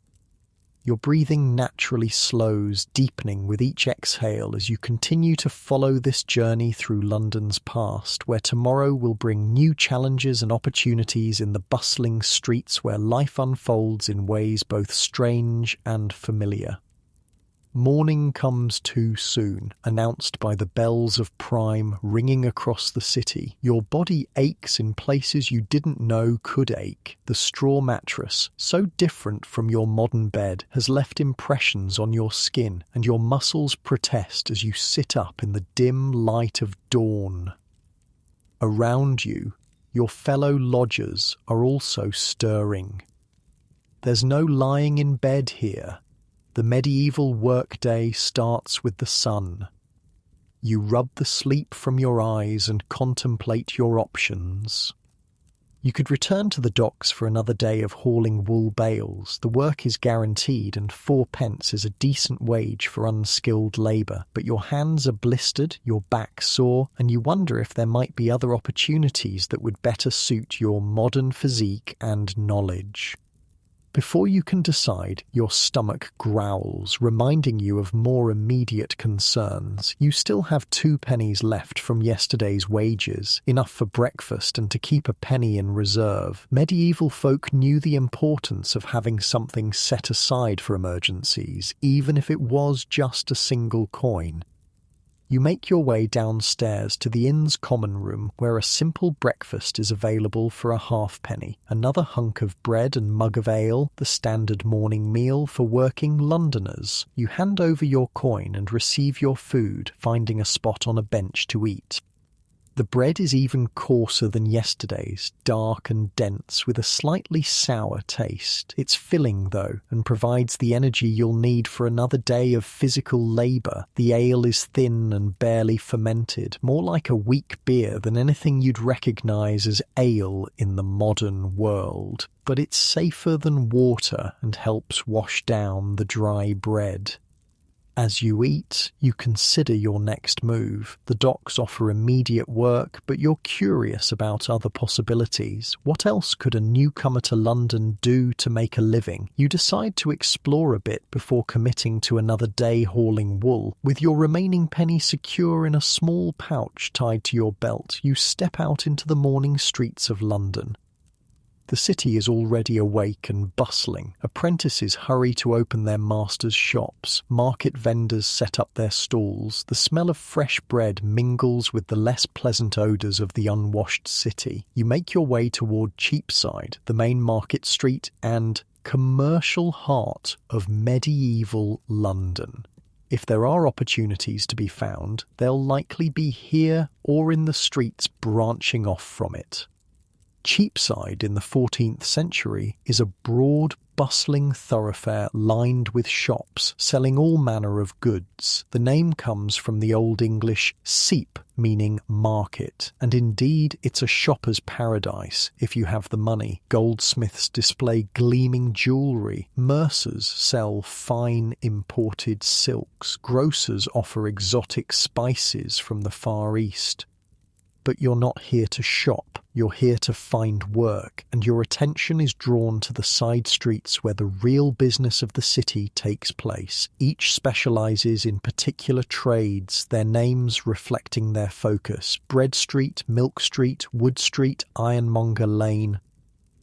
your breathing naturally slows, deepening with each exhale as you continue to follow this journey through London's past, where tomorrow will bring new challenges and opportunities in the bustling streets where life unfolds in ways both strange and familiar. Morning comes too soon, announced by the bells of prime ringing across the city. Your body aches in places you didn't know could ache. The straw mattress, so different from your modern bed, has left impressions on your skin, and your muscles protest as you sit up in the dim light of dawn. Around you, your fellow lodgers are also stirring. There's no lying in bed here. The medieval workday starts with the sun. You rub the sleep from your eyes and contemplate your options. You could return to the docks for another day of hauling wool bales. The work is guaranteed and 4p is a decent wage for unskilled labour, but your hands are blistered, your back sore, and you wonder if there might be other opportunities that would better suit your modern physique and knowledge. Before you can decide, your stomach growls, reminding you of more immediate concerns. You still have 2p left from yesterday's wages, enough for breakfast and to keep a penny in reserve. Medieval folk knew the importance of having something set aside for emergencies, even if it was just a single coin. You make your way downstairs to the inn's common room, where a simple breakfast is available for a halfpenny, another hunk of bread and mug of ale, the standard morning meal for working Londoners. You hand over your coin and receive your food, finding a spot on a bench to eat. The bread is even coarser than yesterday's, dark and dense, with a slightly sour taste. It's filling, though, and provides the energy you'll need for another day of physical labour. The ale is thin and barely fermented, more like a weak beer than anything you'd recognise as ale in the modern world. But it's safer than water and helps wash down the dry bread. As you eat, you consider your next move. The docks offer immediate work, but you're curious about other possibilities. What else could a newcomer to London do to make a living? You decide to explore a bit before committing to another day hauling wool. With your remaining penny secure in a small pouch tied to your belt, you step out into the morning streets of London. The city is already awake and bustling. Apprentices hurry to open their masters' shops. Market vendors set up their stalls. The smell of fresh bread mingles with the less pleasant odours of the unwashed city. You make your way toward Cheapside, the main market street and commercial heart of medieval London. If there are opportunities to be found, they'll likely be here or in the streets branching off from it. Cheapside in the 14th century is a broad, bustling thoroughfare lined with shops selling all manner of goods. The name comes from the Old English seep, meaning market, and indeed it's a shopper's paradise if you have the money. Goldsmiths display gleaming jewellery, mercers sell fine imported silks, grocers offer exotic spices from the Far East. But you're not here to shop, you're here to find work, and your attention is drawn to the side streets where the real business of the city takes place. Each specialises in particular trades, their names reflecting their focus. Bread Street, Milk Street, Wood Street, Ironmonger Lane.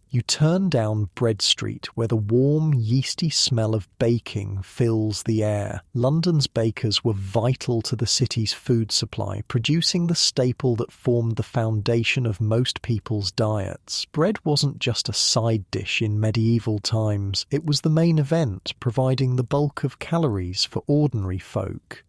You turn down Bread Street, where the warm, yeasty smell of baking fills the air. London's bakers were vital to the city's food supply, producing the staple that formed the foundation of most people's diets. Bread wasn't just a side dish in medieval times, it was the main event, providing the bulk of calories for ordinary folk.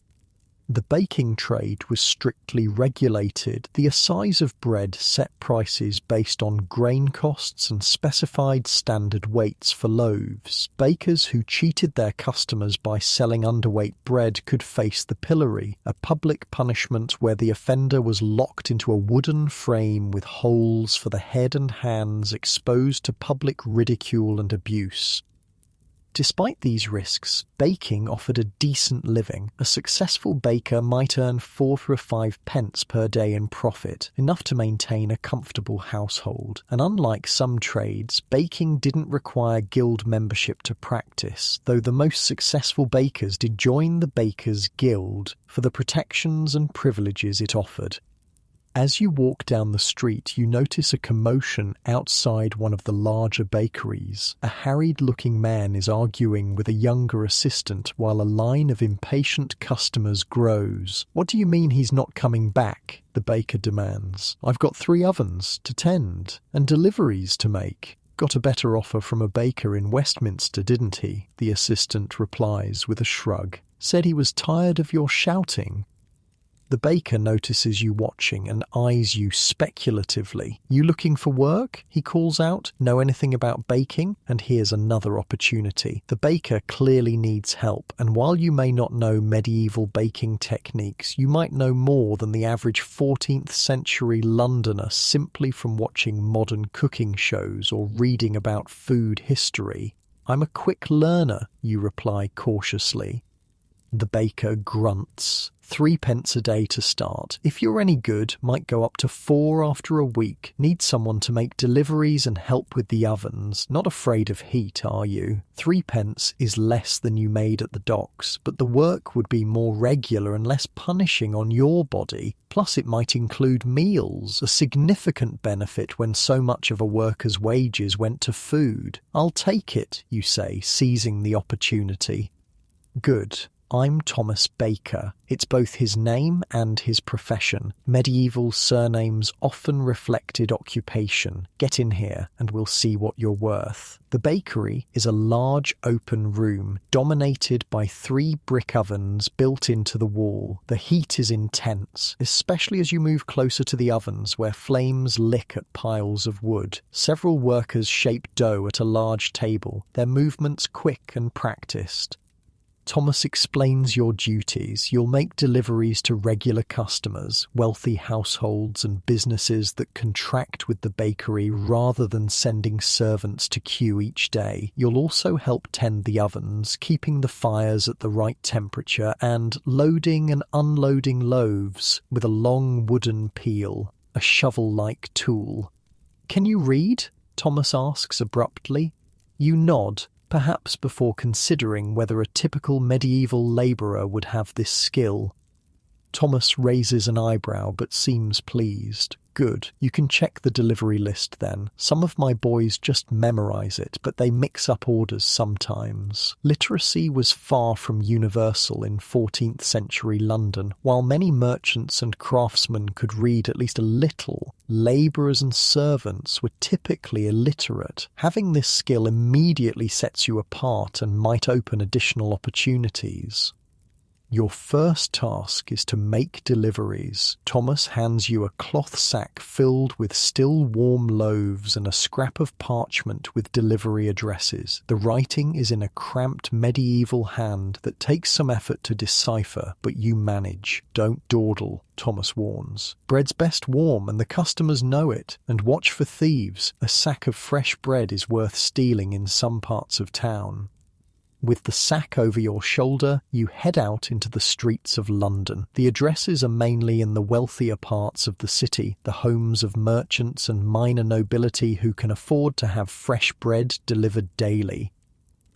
The baking trade was strictly regulated. The assize of bread set prices based on grain costs and specified standard weights for loaves. Bakers who cheated their customers by selling underweight bread could face the pillory, a public punishment where the offender was locked into a wooden frame with holes for the head and hands, exposed to public ridicule and abuse. Despite these risks, baking offered a decent living. A successful baker might earn 4 or 5p per day in profit, enough to maintain a comfortable household. And unlike some trades, baking didn't require guild membership to practice, though the most successful bakers did join the Bakers' Guild for the protections and privileges it offered. As you walk down the street, you notice a commotion outside one of the larger bakeries. A harried-looking man is arguing with a younger assistant while a line of impatient customers grows. "What do you mean he's not coming back?" the baker demands. "I've got 3 ovens to tend and deliveries to make." "Got a better offer from a baker in Westminster, didn't he?" the assistant replies with a shrug. "Said he was tired of your shouting." The baker notices you watching and eyes you speculatively. "You looking for work?" he calls out. "Know anything about baking?" And here's another opportunity. The baker clearly needs help, and while you may not know medieval baking techniques, you might know more than the average 14th century Londoner simply from watching modern cooking shows or reading about food history. "I'm a quick learner," you reply cautiously. The baker grunts. 3p a day to start. If you're any good, might go up to 4 after a week. Need someone to make deliveries and help with the ovens. Not afraid of heat, are you? 3p is less than you made at the docks, but the work would be more regular and less punishing on your body. Plus it might include meals, a significant benefit when so much of a worker's wages went to food. "I'll take it," you say, seizing the opportunity. Good. I'm Thomas Baker. It's both his name and his profession. Medieval surnames often reflected occupation. Get in here and we'll see what you're worth. The bakery is a large open room dominated by 3 brick ovens built into the wall. The heat is intense, especially as you move closer to the ovens where flames lick at piles of wood. Several workers shape dough at a large table, their movements quick and practiced. Thomas explains your duties. You'll make deliveries to regular customers, wealthy households and businesses that contract with the bakery rather than sending servants to queue each day. You'll also help tend the ovens, keeping the fires at the right temperature and loading and unloading loaves with a long wooden peel, a shovel-like tool. "Can you read?" Thomas asks abruptly. You nod, perhaps before considering whether a typical medieval labourer would have this skill. Thomas raises an eyebrow but seems pleased. "Good. You can check the delivery list then. Some of my boys just memorise it, but they mix up orders sometimes." Literacy was far from universal in 14th century London. While many merchants and craftsmen could read at least a little, labourers and servants were typically illiterate. Having this skill immediately sets you apart and might open additional opportunities. Your first task is to make deliveries. Thomas hands you a cloth sack filled with still warm loaves and a scrap of parchment with delivery addresses. The writing is in a cramped medieval hand that takes some effort to decipher, but you manage. "Don't dawdle," Thomas warns. "Bread's best warm and the customers know it. And watch for thieves. A sack of fresh bread is worth stealing in some parts of town." With the sack over your shoulder, you head out into the streets of London. The addresses are mainly in the wealthier parts of the city, the homes of merchants and minor nobility who can afford to have fresh bread delivered daily.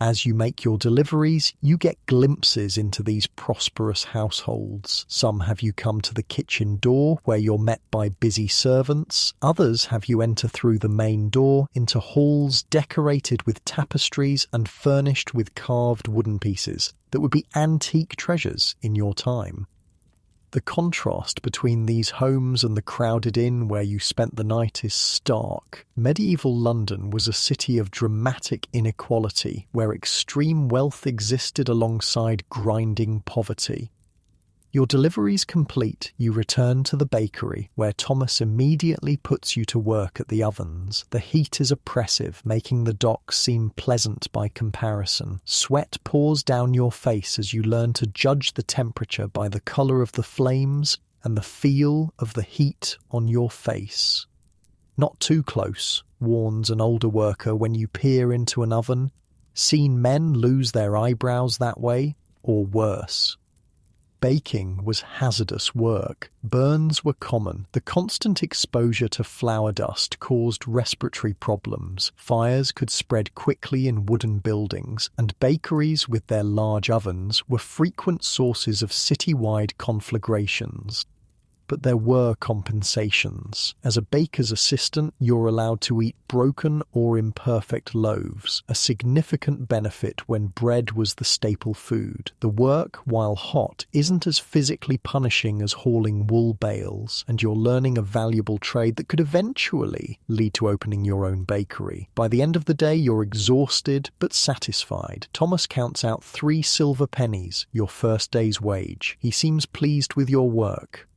As you make your deliveries, you get glimpses into these prosperous households. Some have you come to the kitchen door, where you're met by busy servants. Others have you enter through the main door into halls decorated with tapestries and furnished with carved wooden pieces that would be antique treasures in your time. The contrast between these homes and the crowded inn where you spent the night is stark. Medieval London was a city of dramatic inequality, where extreme wealth existed alongside grinding poverty. Your deliveries complete, you return to the bakery, where Thomas immediately puts you to work at the ovens. The heat is oppressive, making the docks seem pleasant by comparison. Sweat pours down your face as you learn to judge the temperature by the colour of the flames and the feel of the heat on your face. "Not too close," warns an older worker when you peer into an oven. "Seen men lose their eyebrows that way, or worse." Baking was hazardous work. Burns were common. The constant exposure to flour dust caused respiratory problems. Fires could spread quickly in wooden buildings, and bakeries with their large ovens were frequent sources of city-wide conflagrations. but there were compensations. As a baker's assistant, you're allowed to eat broken or imperfect loaves, a significant benefit when bread was the staple food. The work, while hot, isn't as physically punishing as hauling wool bales, and you're learning a valuable trade that could eventually lead to opening your own bakery. By the end of the day, you're exhausted but satisfied. Thomas counts out 3 silver pennies, your first day's wage. He seems pleased with your work.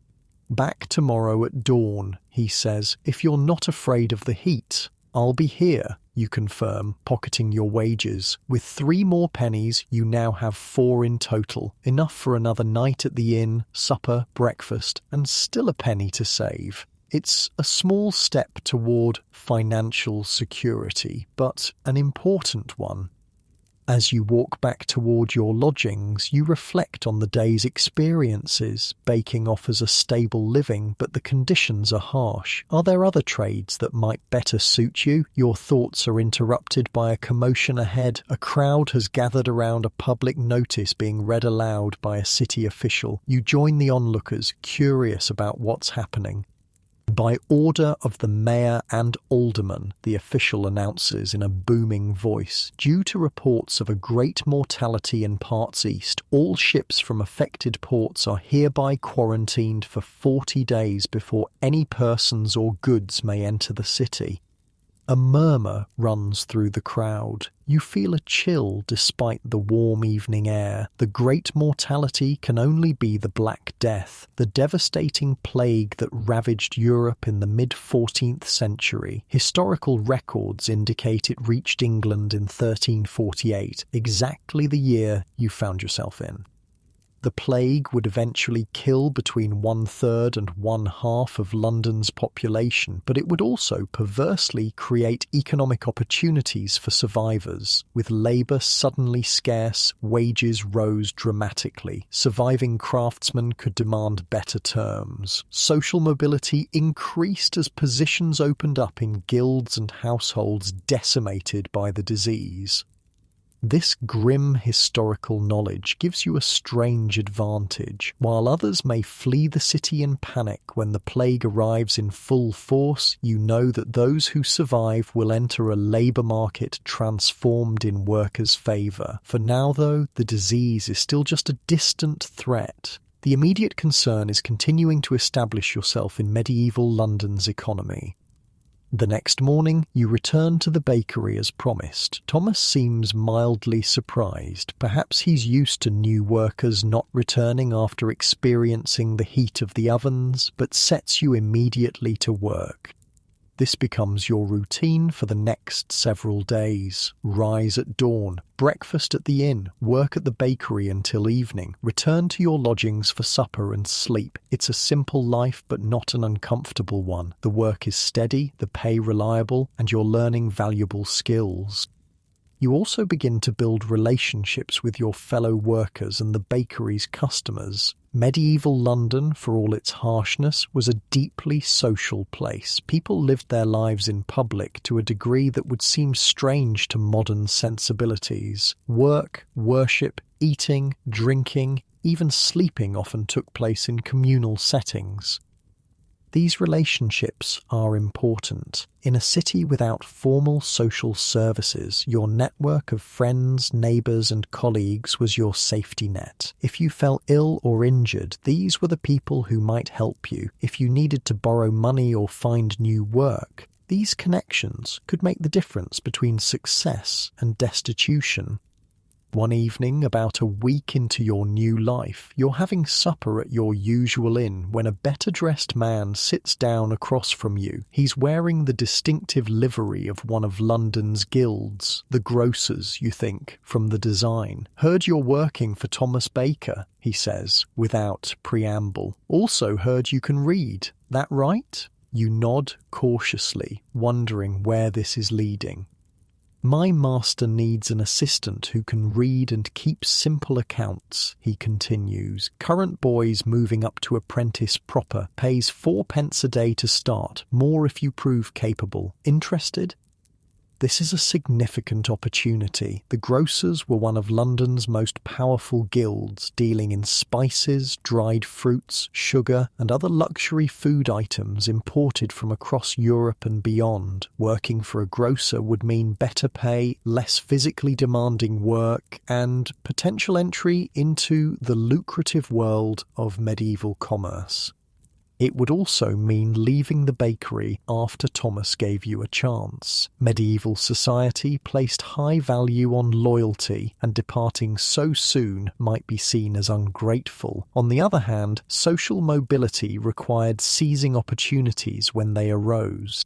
"Back tomorrow at dawn," he says. "If you're not afraid of the heat, I'll be here," you confirm, pocketing your wages. With 3 more pennies, you now have 4 in total, enough for another night at the inn, supper, breakfast, and still a penny to save. It's a small step toward financial security, but an important one. As you walk back toward your lodgings, you reflect on the day's experiences. Baking offers a stable living, but the conditions are harsh. Are there other trades that might better suit you? Your thoughts are interrupted by a commotion ahead. A crowd has gathered around a public notice being read aloud by a city official. You join the onlookers, curious about what's happening. "By order of the mayor and alderman," the official announces in a booming voice, "due to reports of a great mortality in parts east, all ships from affected ports are hereby quarantined for 40 days before any persons or goods may enter the city." A murmur runs through the crowd. You feel a chill despite the warm evening air. The great mortality can only be the Black Death, the devastating plague that ravaged Europe in the mid-14th century. Historical records indicate it reached England in 1348, exactly the year you found yourself in. The plague would eventually kill between 1/3 and 1/2 of London's population, but it would also perversely create economic opportunities for survivors. With labour suddenly scarce, wages rose dramatically. Surviving craftsmen could demand better terms. Social mobility increased as positions opened up in guilds and households decimated by the disease. This grim historical knowledge gives you a strange advantage. While others may flee the city in panic when the plague arrives in full force, you know that those who survive will enter a labour market transformed in workers' favour. For now, though, the disease is still just a distant threat. The immediate concern is continuing to establish yourself in medieval London's economy. The next morning, you return to the bakery as promised. Thomas seems mildly surprised. Perhaps he's used to new workers not returning after experiencing the heat of the ovens, but sets you immediately to work. This becomes your routine for the next several days. Rise at dawn, breakfast at the inn, work at the bakery until evening, return to your lodgings for supper and sleep. It's a simple life, but not an uncomfortable one. The work is steady, the pay reliable, and you're learning valuable skills. You also begin to build relationships with your fellow workers and the bakery's customers. Medieval London, for all its harshness, was a deeply social place. People lived their lives in public to a degree that would seem strange to modern sensibilities. Work, worship, eating, drinking, even sleeping often took place in communal settings. These relationships are important. In a city without formal social services, your network of friends, neighbours and colleagues was your safety net. If you fell ill or injured, these were the people who might help you. If you needed to borrow money or find new work, these connections could make the difference between success and destitution. One evening, about a week into your new life, you're having supper at your usual inn when a better-dressed man sits down across from you. He's wearing the distinctive livery of one of London's guilds. The grocers, you think, from the design. "Heard you're working for Thomas Baker," he says, without preamble. "Also heard you can read. That right?" You nod cautiously, wondering where this is leading. "My master needs an assistant who can read and keep simple accounts," he continues. "Current boys moving up to apprentice proper, pays 4 pence a day to start, more if you prove capable. Interested?" this is a significant opportunity. The grocers were one of London's most powerful guilds, dealing in spices, dried fruits, sugar, and other luxury food items imported from across Europe and beyond. Working for a grocer would mean better pay, less physically demanding work, and potential entry into the lucrative world of medieval commerce. It would also mean leaving the bakery after Thomas gave you a chance. Medieval society placed high value on loyalty, and departing so soon might be seen as ungrateful. On the other hand, social mobility required seizing opportunities when they arose.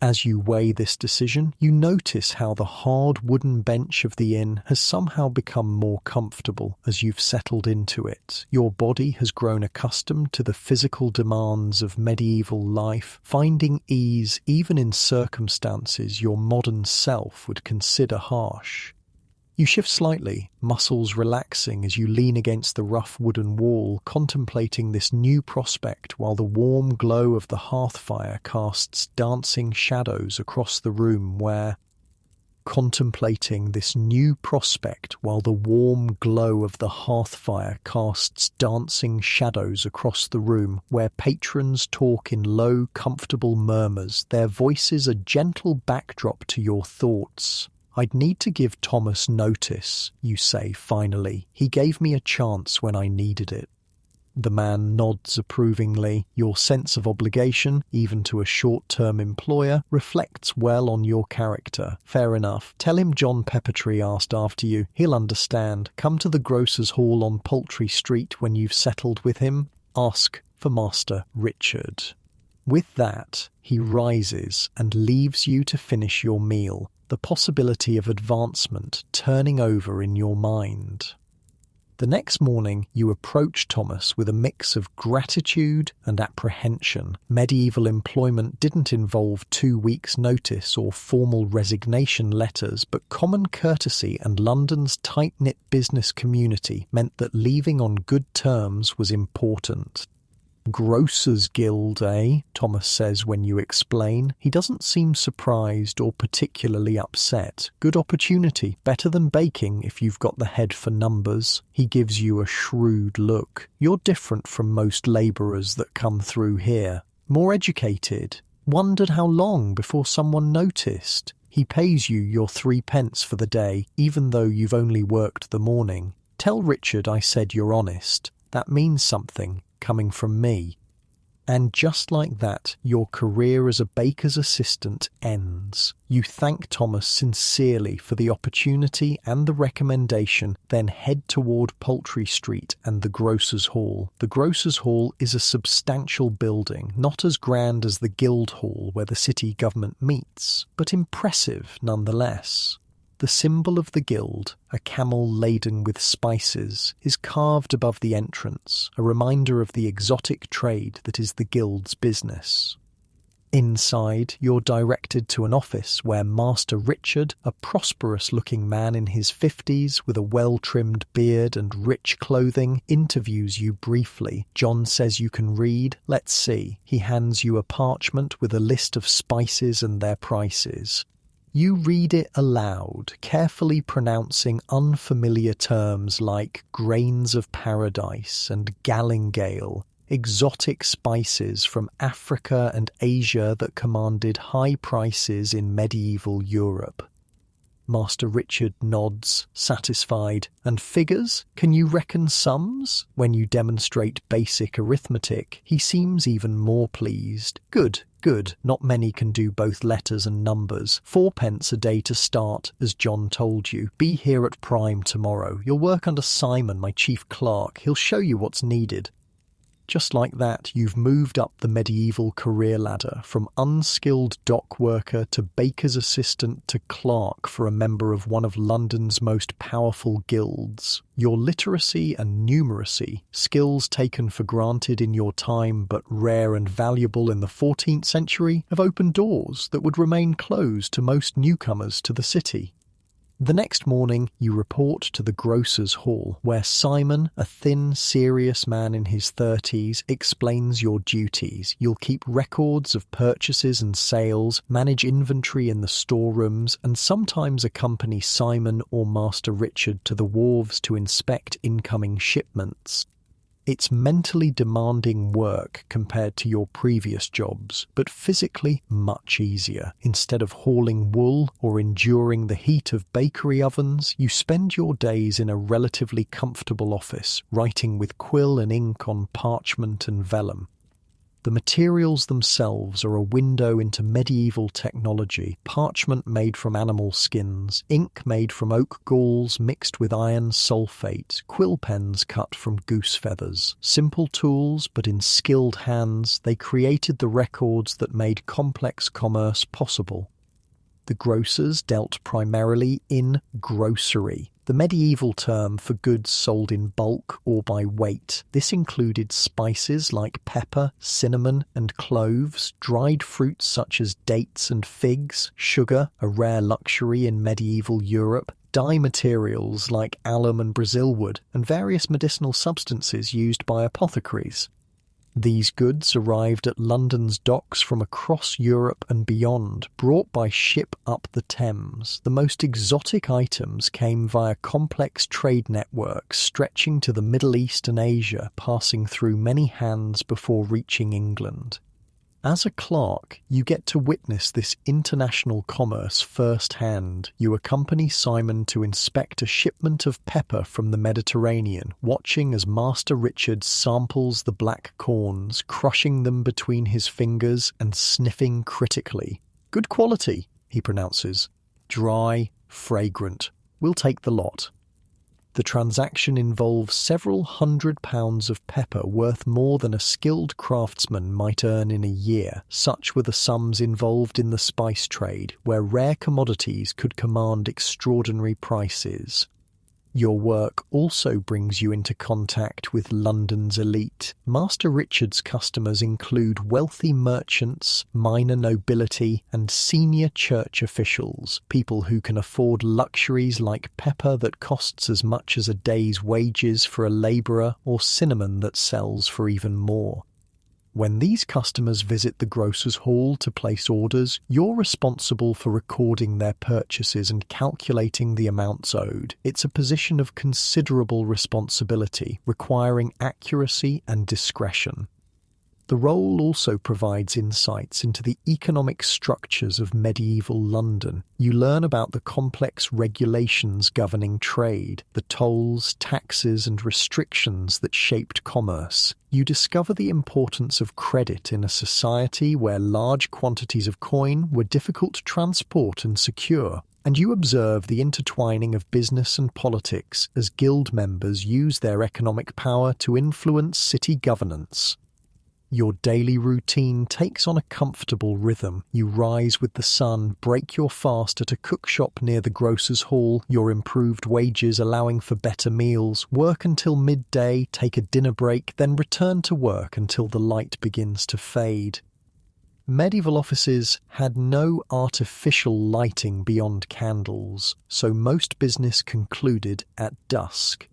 As you weigh this decision, you notice how the hard wooden bench of the inn has somehow become more comfortable as you've settled into it. Your body has grown accustomed to the physical demands of medieval life, finding ease even in circumstances your modern self would consider harsh. You shift slightly, muscles relaxing as you lean against the rough wooden wall, contemplating this new prospect while the warm glow of the hearth fire casts dancing shadows across the room where... Contemplating this new prospect while the warm glow of the hearth fire casts dancing shadows across the room where patrons talk in low, comfortable murmurs, their voices a gentle backdrop to your thoughts. I'd need to give Thomas notice, you say finally. He gave me a chance when I needed it. The man nods approvingly. Your sense of obligation, even to a short-term employer, reflects well on your character. Fair enough. Tell him John Peppertree asked after you. He'll understand. Come to the grocer's hall on Poultry Street when you've settled with him. Ask for Master Richard. With that, he rises and leaves you to finish your meal, the possibility of advancement turning over in your mind. The next morning, you approach Thomas with a mix of gratitude and apprehension. Medieval employment didn't involve 2 weeks' notice or formal resignation letters, but common courtesy and London's tight-knit business community meant that leaving on good terms was important. Grocers Guild, eh? Thomas says when you explain. He doesn't seem surprised or particularly upset. Good opportunity, better than baking if you've got the head for numbers. He gives you a shrewd look. You're different from most labourers that come through here. More educated. Wondered how long before someone noticed. He pays you your 3 pence for the day, even though you've only worked the morning. Tell Richard I said you're honest. That means something. Coming from me. And just like that, your career as a baker's assistant ends. You thank Thomas sincerely for the opportunity and the recommendation, then head toward Poultry Street and the Grocer's Hall. The Grocer's Hall is a substantial building, not as grand as the Guildhall where the city government meets, but impressive nonetheless. The symbol of the guild, a camel laden with spices, is carved above the entrance, a reminder of the exotic trade that is the guild's business. Inside, you're directed to an office where Master Richard, a prosperous-looking man in his 50s with a well-trimmed beard and rich clothing, interviews you briefly. John says you can read. Let's see. He hands you a parchment with a list of spices and their prices. You read it aloud, carefully pronouncing unfamiliar terms like grains of paradise and galingale, exotic spices from Africa and Asia that commanded high prices in medieval Europe. Master Richard nods, satisfied. And figures? Can you reckon sums? When you demonstrate basic arithmetic, he seems even more pleased. Good. Not many can do both letters and numbers. 4 pence a day to start, as John told you. Be here at prime tomorrow. You'll work under Simon, my chief clerk. He'll show you what's needed. Just like that, you've moved up the medieval career ladder from unskilled dock worker to baker's assistant to clerk for a member of one of London's most powerful guilds. Your literacy and numeracy, skills taken for granted in your time but rare and valuable in the 14th century, have opened doors that would remain closed to most newcomers to the city. The next morning, you report to the grocer's hall, where Simon, a thin, serious man in his 30s, explains your duties. You'll keep records of purchases and sales, manage inventory in the storerooms, and sometimes accompany Simon or Master Richard to the wharves to inspect incoming shipments. It's mentally demanding work compared to your previous jobs, but physically much easier. Instead of hauling wool or enduring the heat of bakery ovens, you spend your days in a relatively comfortable office, writing with quill and ink on parchment and vellum. The materials themselves are a window into medieval technology: parchment made from animal skins, ink made from oak galls mixed with iron sulfate, quill pens cut from goose feathers. Simple tools, but in skilled hands, they created the records that made complex commerce possible. The grocers dealt primarily in grocery, the medieval term for goods sold in bulk or by weight. This included spices like pepper, cinnamon, and cloves, dried fruits such as dates and figs, sugar, a rare luxury in medieval Europe, dye materials like alum and Brazilwood, and various medicinal substances used by apothecaries. These goods arrived at London's docks from across Europe and beyond, brought by ship up the Thames. The most exotic items came via complex trade networks stretching to the Middle East and Asia, passing through many hands before reaching England. As a clerk, you get to witness this international commerce firsthand. You accompany Simon to inspect a shipment of pepper from the Mediterranean, watching as Master Richard samples the black corns, crushing them between his fingers and sniffing critically. "Good quality," he pronounces. "Dry, fragrant. We'll take the lot." The transaction involves several £100s of pepper, worth more than a skilled craftsman might earn in a year. Such were the sums involved in the spice trade, where rare commodities could command extraordinary prices. Your work also brings you into contact with London's elite. Master Richard's customers include wealthy merchants, minor nobility, and senior church officials, people who can afford luxuries like pepper that costs as much as a day's wages for a labourer, or cinnamon that sells for even more. When these customers visit the grocer's hall to place orders, you're responsible for recording their purchases and calculating the amounts owed. It's a position of considerable responsibility, requiring accuracy and discretion. The role also provides insights into the economic structures of medieval London. You learn about the complex regulations governing trade, the tolls, taxes, and restrictions that shaped commerce. You discover the importance of credit in a society where large quantities of coin were difficult to transport and secure. And you observe the intertwining of business and politics as guild members use their economic power to influence city governance. Your daily routine takes on a comfortable rhythm. You rise with the sun, break your fast at a cook shop near the grocer's hall, your improved wages allowing for better meals, work until midday, take a dinner break, then return to work until the light begins to fade. Medieval offices had no artificial lighting beyond candles, so most business concluded at dusk.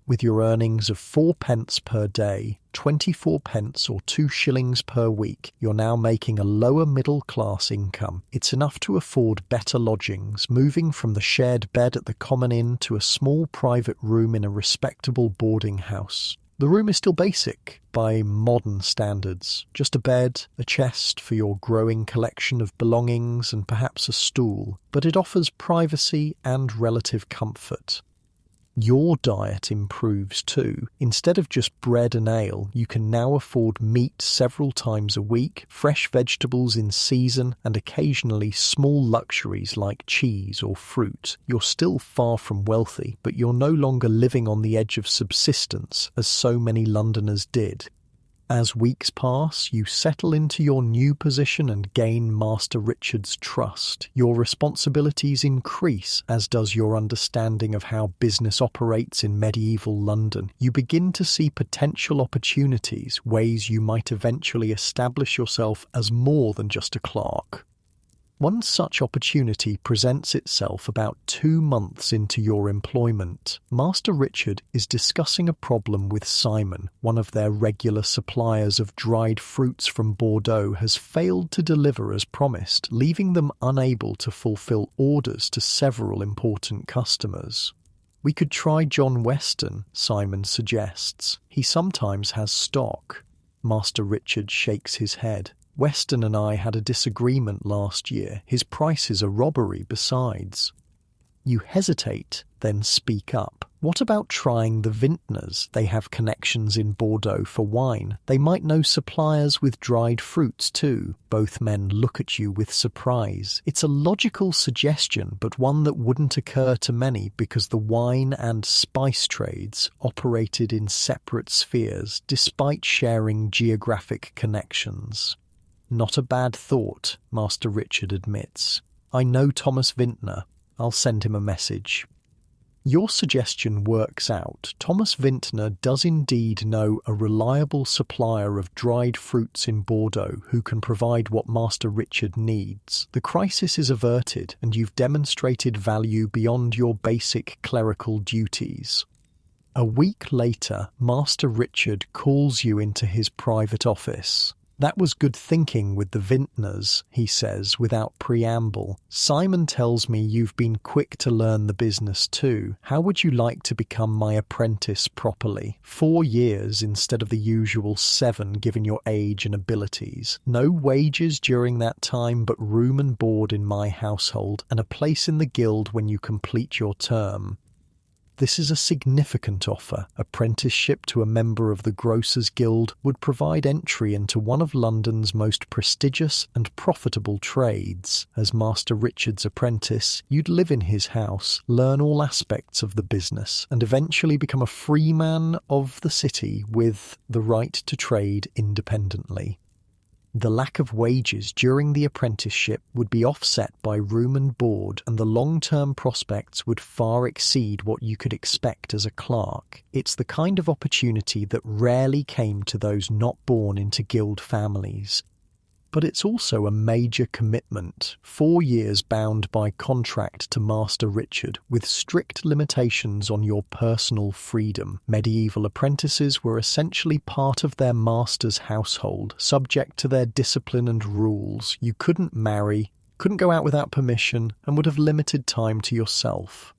With your earnings of 4p per day, 24p or 2 shillings per week, you're now making a lower middle-class income. It's enough to afford better lodgings, moving from the shared bed at the Common Inn to a small private room in a respectable boarding house. The room is still basic by modern standards. Just a bed, a chest for your growing collection of belongings, and perhaps a stool. But it offers privacy and relative comfort. Your diet improves too. Instead of just bread and ale, you can now afford meat several times a week, fresh vegetables in season, and occasionally small luxuries like cheese or fruit. You're still far from wealthy, but you're no longer living on the edge of subsistence, as so many Londoners did. As weeks pass, you settle into your new position and gain Master Richard's trust. Your responsibilities increase, as does your understanding of how business operates in medieval London. You begin to see potential opportunities, ways you might eventually establish yourself as more than just a clerk. One such opportunity presents itself about 2 months into your employment. Master Richard is discussing a problem with Simon. One of their regular suppliers of dried fruits from Bordeaux has failed to deliver as promised, leaving them unable to fulfill orders to several important customers. "We could try John Weston," Simon suggests. "He sometimes has stock." Master Richard shakes his head. "Weston and I had a disagreement last year. His prices are robbery besides." You hesitate, then speak up. "What about trying the vintners? They have connections in Bordeaux for wine. They might know suppliers with dried fruits too." Both men look at you with surprise. It's a logical suggestion, but one that wouldn't occur to many because the wine and spice trades operated in separate spheres despite sharing geographic connections. "Not a bad thought," Master Richard admits. "I know Thomas Vintner. I'll send him a message." Your suggestion works out. Thomas Vintner does indeed know a reliable supplier of dried fruits in Bordeaux who can provide what Master Richard needs. The crisis is averted, and you've demonstrated value beyond your basic clerical duties. A week later, Master Richard calls you into his private office. "That was good thinking with the vintners," he says without preamble. "Simon tells me you've been quick to learn the business too. How would you like to become my apprentice properly? 4 years instead of the usual 7 given your age and abilities. No wages during that time but room and board in my household and a place in the guild when you complete your term." This is a significant offer. Apprenticeship to a member of the Grocers Guild would provide entry into one of London's most prestigious and profitable trades. As Master Richard's apprentice, you'd live in his house, learn all aspects of the business, and eventually become a free man of the city with the right to trade independently. The lack of wages during the apprenticeship would be offset by room and board, and the long-term prospects would far exceed what you could expect as a clerk. It's the kind of opportunity that rarely came to those not born into guild families. But it's also a major commitment, 4 years bound by contract to Master Richard, with strict limitations on your personal freedom. Medieval apprentices were essentially part of their master's household, subject to their discipline and rules. You couldn't marry, couldn't go out without permission, and would have limited time to yourself.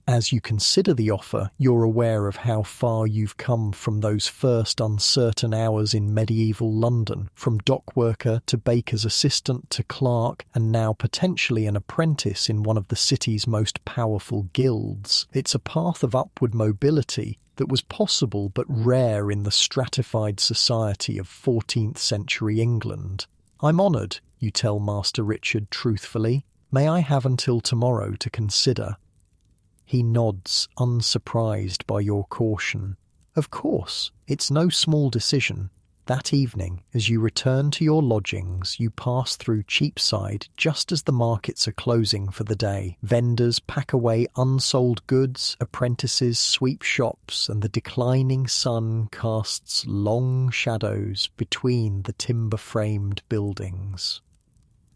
As you consider the offer, you're aware of how far you've come from those first uncertain hours in medieval London, from dock worker to baker's assistant to clerk, and now potentially an apprentice in one of the city's most powerful guilds. It's a path of upward mobility that was possible but rare in the stratified society of 14th century England. "I'm honoured," you tell Master Richard truthfully. "May I have until tomorrow to consider?" He nods, unsurprised by your caution. "Of course, it's no small decision." That evening, as you return to your lodgings, you pass through Cheapside just as the markets are closing for the day. Vendors pack away unsold goods, apprentices sweep shops, and the declining sun casts long shadows between the timber-framed buildings.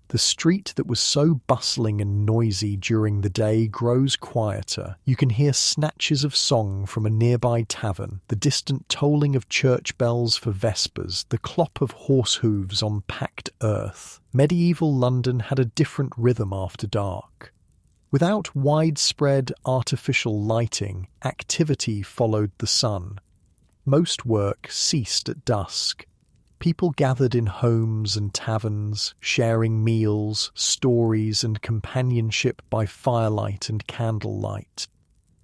The street that was so bustling and noisy during the day grows quieter. You can hear snatches of song from a nearby tavern, the distant tolling of church bells for vespers, the clop of horse hooves on packed earth. Medieval London had a different rhythm after dark. Without widespread artificial lighting, activity followed the sun. Most work ceased at dusk. People gathered in homes and taverns, sharing meals, stories, and companionship by firelight and candlelight.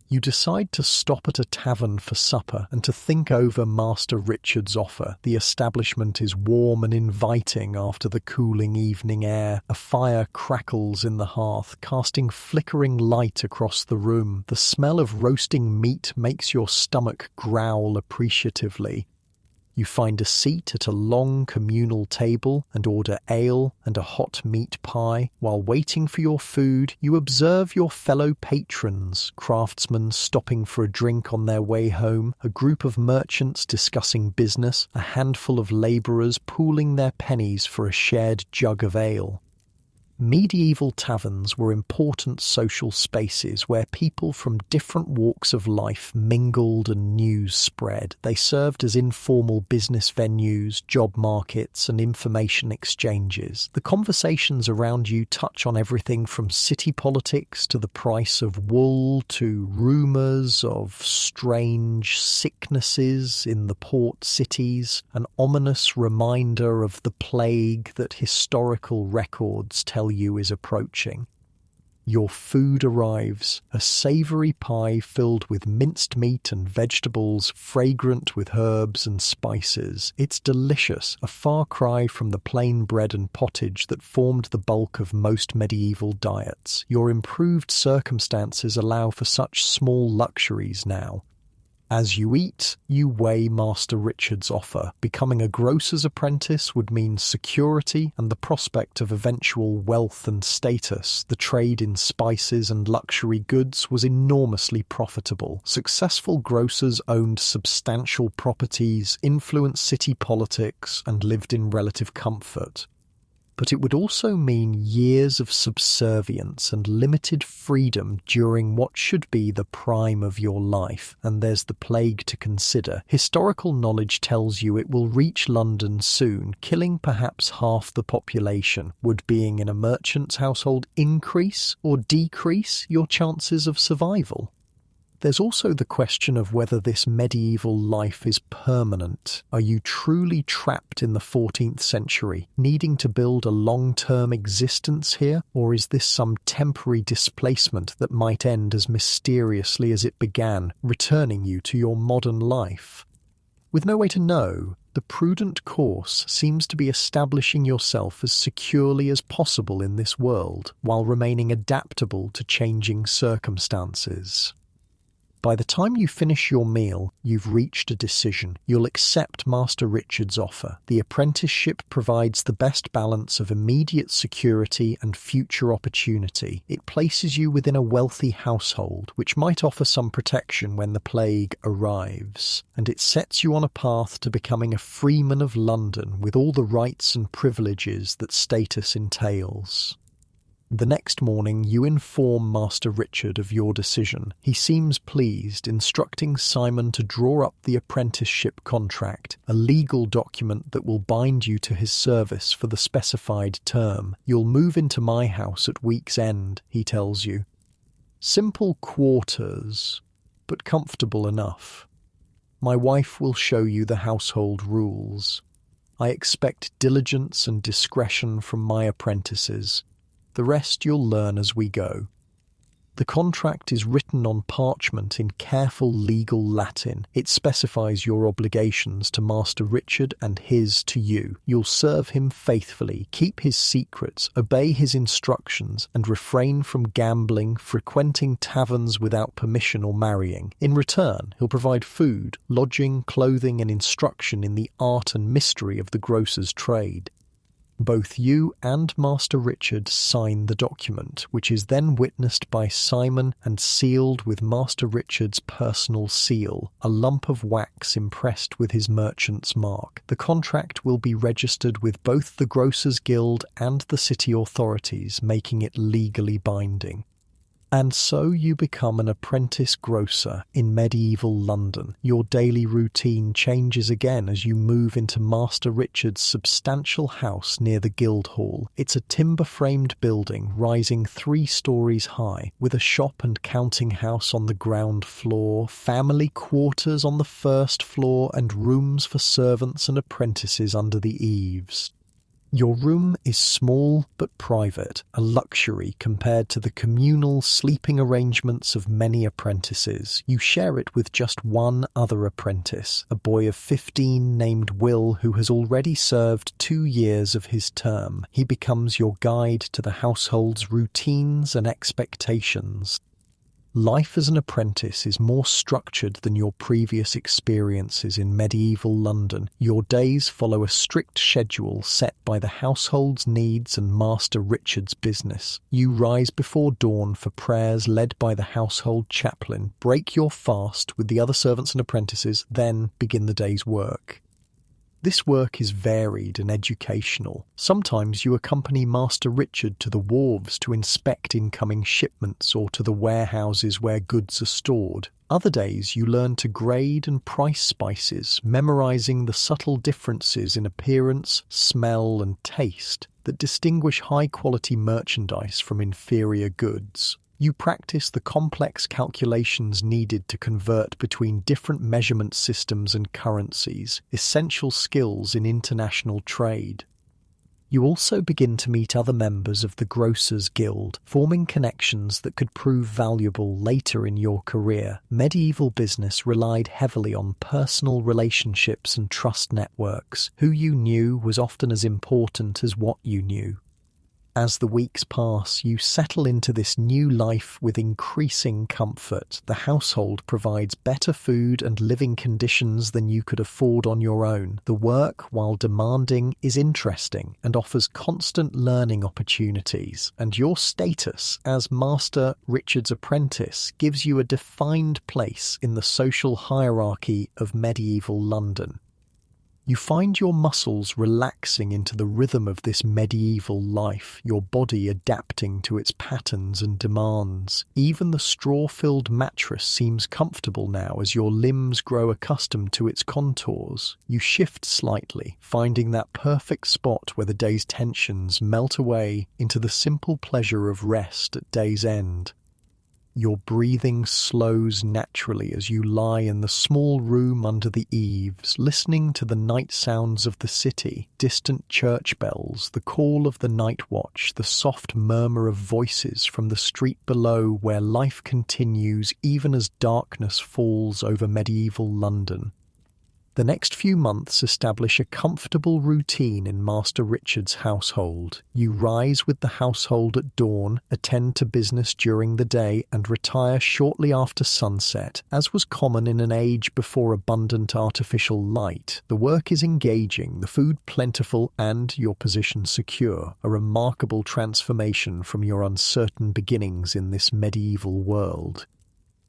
You decide to stop at a tavern for supper and to think over Master Richard's offer. The establishment is warm and inviting after the cooling evening air. A fire crackles in the hearth, casting flickering light across the room. The smell of roasting meat makes your stomach growl appreciatively. You find a seat at a long communal table and order ale and a hot meat pie. While waiting for your food, you observe your fellow patrons, craftsmen stopping for a drink on their way home, a group of merchants discussing business, a handful of labourers pooling their pennies for a shared jug of ale. Medieval taverns were important social spaces where people from different walks of life mingled and news spread. They served as informal business venues, job markets, and information exchanges. The conversations around you touch on everything from city politics to the price of wool to rumours of strange sicknesses in the port cities, an ominous reminder of the plague that historical records tell you is approaching. Your food arrives, a savoury pie filled with minced meat and vegetables, fragrant with herbs and spices. It's delicious, a far cry from the plain bread and pottage that formed the bulk of most medieval diets. Your improved circumstances allow for such small luxuries now. As you eat, you weigh Master Richard's offer. Becoming a grocer's apprentice would mean security and the prospect of eventual wealth and status. The trade in spices and luxury goods was enormously profitable. Successful grocers owned substantial properties, influenced city politics, and lived in relative comfort. But it would also mean years of subservience and limited freedom during what should be the prime of your life, and there's the plague to consider. Historical knowledge tells you it will reach London soon, killing perhaps half the population. Would being in a merchant's household increase or decrease your chances of survival? There's also the question of whether this medieval life is permanent. Are you truly trapped in the 14th century, needing to build a long-term existence here, or is this some temporary displacement that might end as mysteriously as it began, returning you to your modern life? With no way to know, the prudent course seems to be establishing yourself as securely as possible in this world, while remaining adaptable to changing circumstances. By the time you finish your meal, you've reached a decision. You'll accept Master Richard's offer. The apprenticeship provides the best balance of immediate security and future opportunity. It places you within a wealthy household, which might offer some protection when the plague arrives. And it sets you on a path to becoming a freeman of London with all the rights and privileges that status entails. The next morning you inform Master Richard of your decision. He seems pleased, instructing Simon to draw up the apprenticeship contract, a legal document that will bind you to his service for the specified term. You'll move into my house at week's end, he tells you. Simple quarters, but comfortable enough. My wife will show you the household rules. I expect diligence and discretion from my apprentices. The rest you'll learn as we go. The contract is written on parchment in careful legal Latin. It specifies your obligations to Master Richard and his to you. You'll serve him faithfully, keep his secrets, obey his instructions, and refrain from gambling, frequenting taverns without permission, or marrying. In return, he'll provide food, lodging, clothing, and instruction in the art and mystery of the grocer's trade. Both you and Master Richard sign the document, which is then witnessed by Simon and sealed with Master Richard's personal seal, a lump of wax impressed with his merchant's mark. The contract will be registered with both the Grocers' Guild and the city authorities, making it legally binding. And so you become an apprentice grocer in medieval London. Your daily routine changes again as you move into Master Richard's substantial house near the Guildhall. It's a timber-framed building rising 3 stories high, with a shop and counting house on the ground floor, family quarters on the first floor, and rooms for servants and apprentices under the eaves. Your room is small but private, a luxury compared to the communal sleeping arrangements of many apprentices. You share it with just one other apprentice, a boy of 15 named Will, who has already served 2 years of his term. He becomes your guide to the household's routines and expectations. Life as an apprentice is more structured than your previous experiences in medieval London. Your days follow a strict schedule set by the household's needs and Master Richard's business. You rise before dawn for prayers led by the household chaplain, break your fast with the other servants and apprentices, then begin the day's work. This work is varied and educational. Sometimes you accompany Master Richard to the wharves to inspect incoming shipments or to the warehouses where goods are stored. Other days you learn to grade and price spices, memorizing the subtle differences in appearance, smell, and taste that distinguish high-quality merchandise from inferior goods. You practice the complex calculations needed to convert between different measurement systems and currencies, essential skills in international trade. You also begin to meet other members of the Grocers Guild, forming connections that could prove valuable later in your career. Medieval business relied heavily on personal relationships and trust networks. Who you knew was often as important as what you knew. As the weeks pass, you settle into this new life with increasing comfort. The household provides better food and living conditions than you could afford on your own. The work, while demanding, is interesting and offers constant learning opportunities. And your status as Master Richard's apprentice gives you a defined place in the social hierarchy of medieval London. You find your muscles relaxing into the rhythm of this medieval life, your body adapting to its patterns and demands. Even the straw-filled mattress seems comfortable now as your limbs grow accustomed to its contours. You shift slightly, finding that perfect spot where the day's tensions melt away into the simple pleasure of rest at day's end. Your breathing slows naturally as you lie in the small room under the eaves, listening to the night sounds of the city, distant church bells, the call of the night watch, the soft murmur of voices from the street below where life continues even as darkness falls over medieval London. The next few months establish a comfortable routine in Master Richard's household. You rise with the household at dawn, attend to business during the day, and retire shortly after sunset, as was common in an age before abundant artificial light. The work is engaging, the food plentiful, and your position secure, a remarkable transformation from your uncertain beginnings in this medieval world.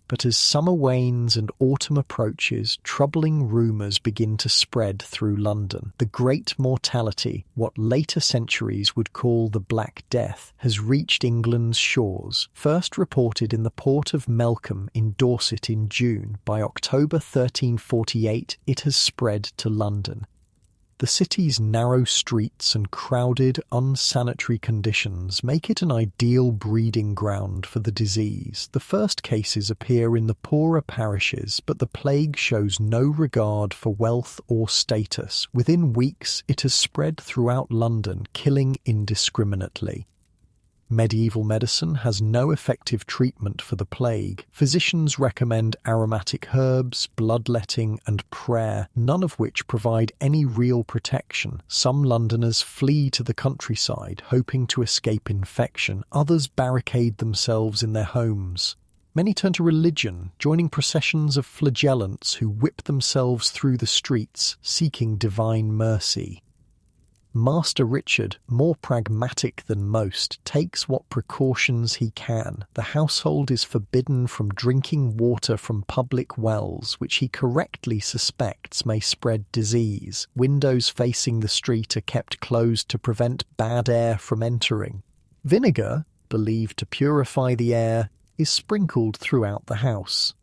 But as summer wanes and autumn approaches, troubling rumours begin to spread through London. The Great Mortality, what later centuries would call the Black Death, has reached England's shores. First reported in the port of Melcombe in Dorset in June, by October 1348 it has spread to London. The city's narrow streets and crowded, unsanitary conditions make it an ideal breeding ground for the disease. The first cases appear in the poorer parishes, but the plague shows no regard for wealth or status. Within weeks, it has spread throughout London, killing indiscriminately. Medieval medicine has no effective treatment for the plague. Physicians recommend aromatic herbs, bloodletting, and prayer, none of which provide any real protection. Some Londoners flee to the countryside, hoping to escape infection. Others barricade themselves in their homes. Many turn to religion, joining processions of flagellants who whip themselves through the streets, seeking divine mercy. Master Richard, more pragmatic than most, takes what precautions he can. The household is forbidden from drinking water from public wells, which he correctly suspects may spread disease. Windows facing the street are kept closed to prevent bad air from entering. Vinegar, believed to purify the air, is sprinkled throughout the house.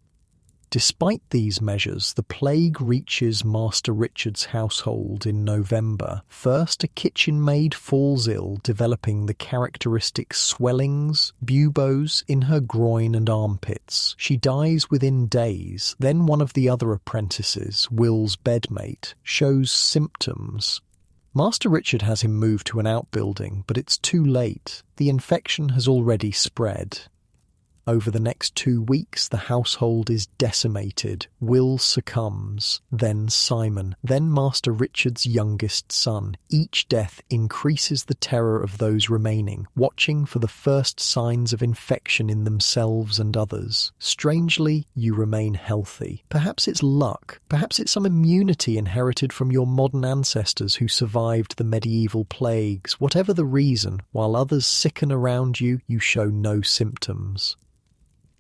Despite these measures, the plague reaches Master Richard's household in November. First, a kitchen maid falls ill, developing the characteristic swellings, buboes in her groin and armpits. She dies within days. Then one of the other apprentices, Will's bedmate, shows symptoms. Master Richard has him moved to an outbuilding, but it's too late. The infection has already spread. Over the next 2 weeks, the household is decimated. Will succumbs, then Simon, then Master Richard's youngest son. Each death increases the terror of those remaining, watching for the first signs of infection in themselves and others. Strangely, you remain healthy. Perhaps it's luck. Perhaps it's some immunity inherited from your modern ancestors who survived the medieval plagues. Whatever the reason, while others sicken around you, you show no symptoms.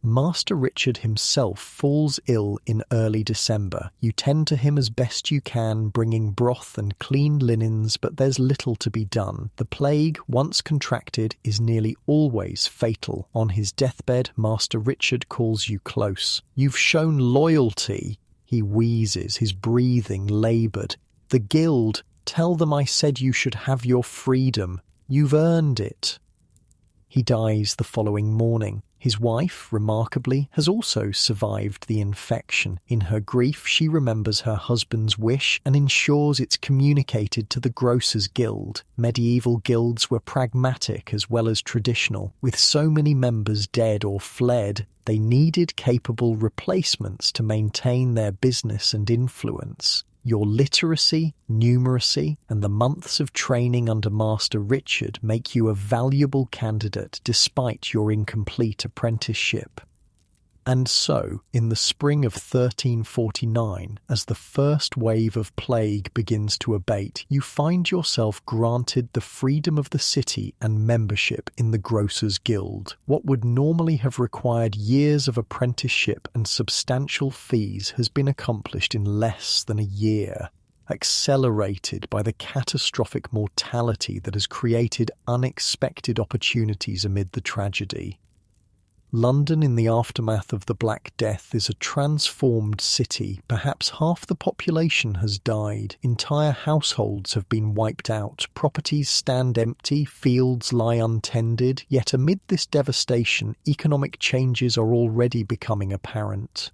Master Richard himself falls ill in early December. You tend to him as best you can, bringing broth and clean linens, but there's little to be done. The plague, once contracted, is nearly always fatal. On his deathbed, Master Richard calls you close. "You've shown loyalty." He wheezes, his breathing laboured. "The guild, tell them I said you should have your freedom. You've earned it." He dies the following morning. His wife, remarkably, has also survived the infection. In her grief, she remembers her husband's wish and ensures it's communicated to the Grocers' Guild. Medieval guilds were pragmatic as well as traditional. With so many members dead or fled, they needed capable replacements to maintain their business and influence. Your literacy, numeracy, and the months of training under Master Richard make you a valuable candidate despite your incomplete apprenticeship. And so, in the spring of 1349, as the first wave of plague begins to abate, you find yourself granted the freedom of the city and membership in the Grocers' Guild. What would normally have required years of apprenticeship and substantial fees has been accomplished in less than a year, accelerated by the catastrophic mortality that has created unexpected opportunities amid the tragedy. London in the aftermath of the Black Death is a transformed city. Perhaps half the population has died. Entire households have been wiped out. Properties stand empty. Fields lie untended. Yet amid this devastation, economic changes are already becoming apparent.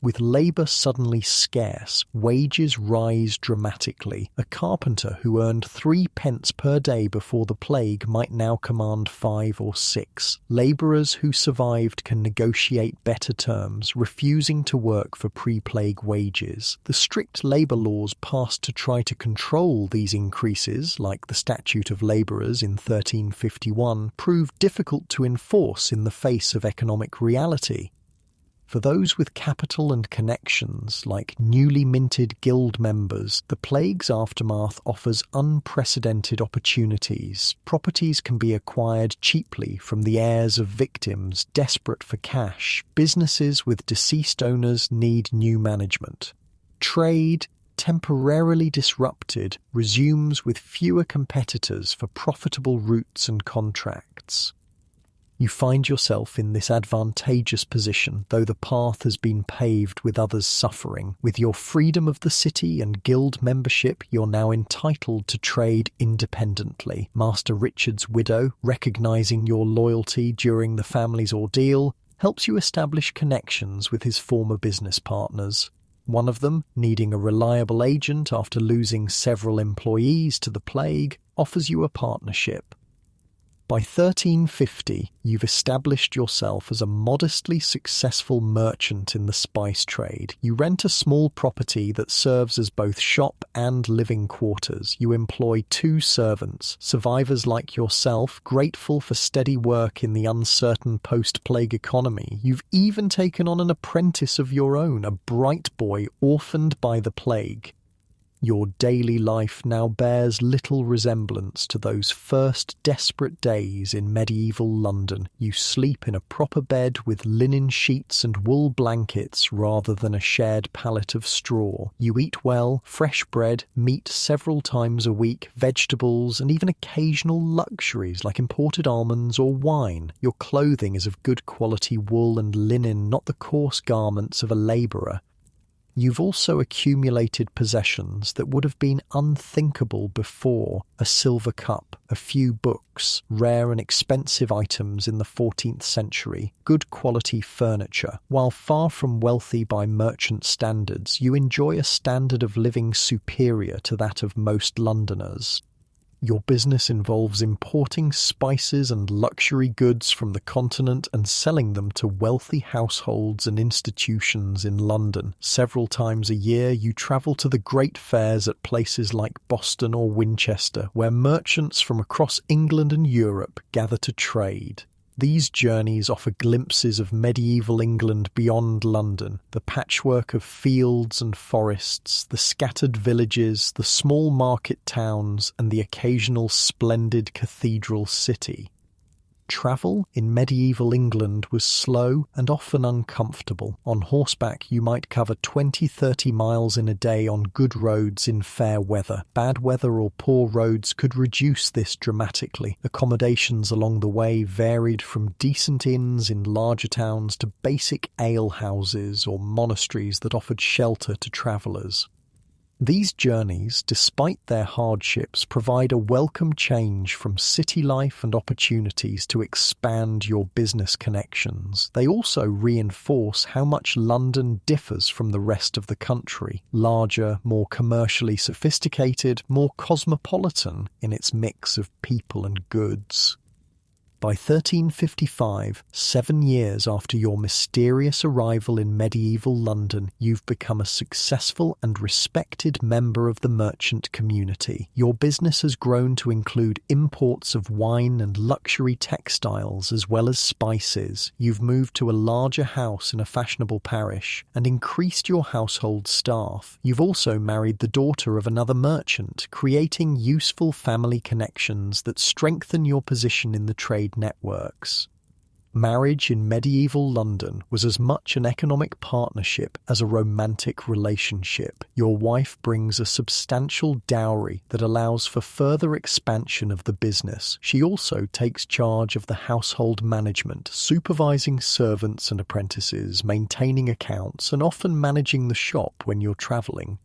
With labour suddenly scarce, wages rise dramatically. A carpenter who earned 3 pence per day before the plague might now command 5 or 6. Labourers who survived can negotiate better terms, refusing to work for pre-plague wages. The strict labour laws passed to try to control these increases, like the Statute of Labourers in 1351, proved difficult to enforce in the face of economic reality. For those with capital and connections, like newly minted guild members, the plague's aftermath offers unprecedented opportunities. Properties can be acquired cheaply from the heirs of victims desperate for cash. Businesses with deceased owners need new management. Trade, temporarily disrupted, resumes with fewer competitors for profitable routes and contracts. You find yourself in this advantageous position, though the path has been paved with others suffering. With your freedom of the city and guild membership, you're now entitled to trade independently. Master Richard's widow, recognizing your loyalty during the family's ordeal, helps you establish connections with his former business partners. One of them, needing a reliable agent after losing several employees to the plague, offers you a partnership. By 1350, you've established yourself as a modestly successful merchant in the spice trade. You rent a small property that serves as both shop and living quarters. You employ 2 servants, survivors like yourself, grateful for steady work in the uncertain post-plague economy. You've even taken on an apprentice of your own, a bright boy orphaned by the plague. Your daily life now bears little resemblance to those first desperate days in medieval London. You sleep in a proper bed with linen sheets and wool blankets rather than a shared pallet of straw. You eat well, fresh bread, meat several times a week, vegetables, and even occasional luxuries like imported almonds or wine. Your clothing is of good quality wool and linen, not the coarse garments of a labourer. You've also accumulated possessions that would have been unthinkable before: a silver cup, a few books, rare and expensive items in the 14th century, good quality furniture. While far from wealthy by merchant standards, you enjoy a standard of living superior to that of most Londoners. Your business involves importing spices and luxury goods from the continent and selling them to wealthy households and institutions in London. Several times a year, you travel to the great fairs at places like Boston or Winchester, where merchants from across England and Europe gather to trade. These journeys offer glimpses of medieval England beyond London, the patchwork of fields and forests, the scattered villages, the small market towns, and the occasional splendid cathedral city. Travel in medieval England was slow and often uncomfortable. On horseback, you might cover 20-30 miles in a day on good roads in fair weather. Bad weather or poor roads could reduce this dramatically. Accommodations along the way varied from decent inns in larger towns to basic alehouses or monasteries that offered shelter to travellers. These journeys, despite their hardships, provide a welcome change from city life and opportunities to expand your business connections. They also reinforce how much London differs from the rest of the country: larger, more commercially sophisticated, more cosmopolitan in its mix of people and goods. By 1355, 7 years after your mysterious arrival in medieval London, you've become a successful and respected member of the merchant community. Your business has grown to include imports of wine and luxury textiles as well as spices. You've moved to a larger house in a fashionable parish and increased your household staff. You've also married the daughter of another merchant, creating useful family connections that strengthen your position in the trade networks. Marriage in medieval London was as much an economic partnership as a romantic relationship. Your wife brings a substantial dowry that allows for further expansion of the business. She also takes charge of the household management, supervising servants and apprentices, maintaining accounts, and often managing the shop when you're travelling.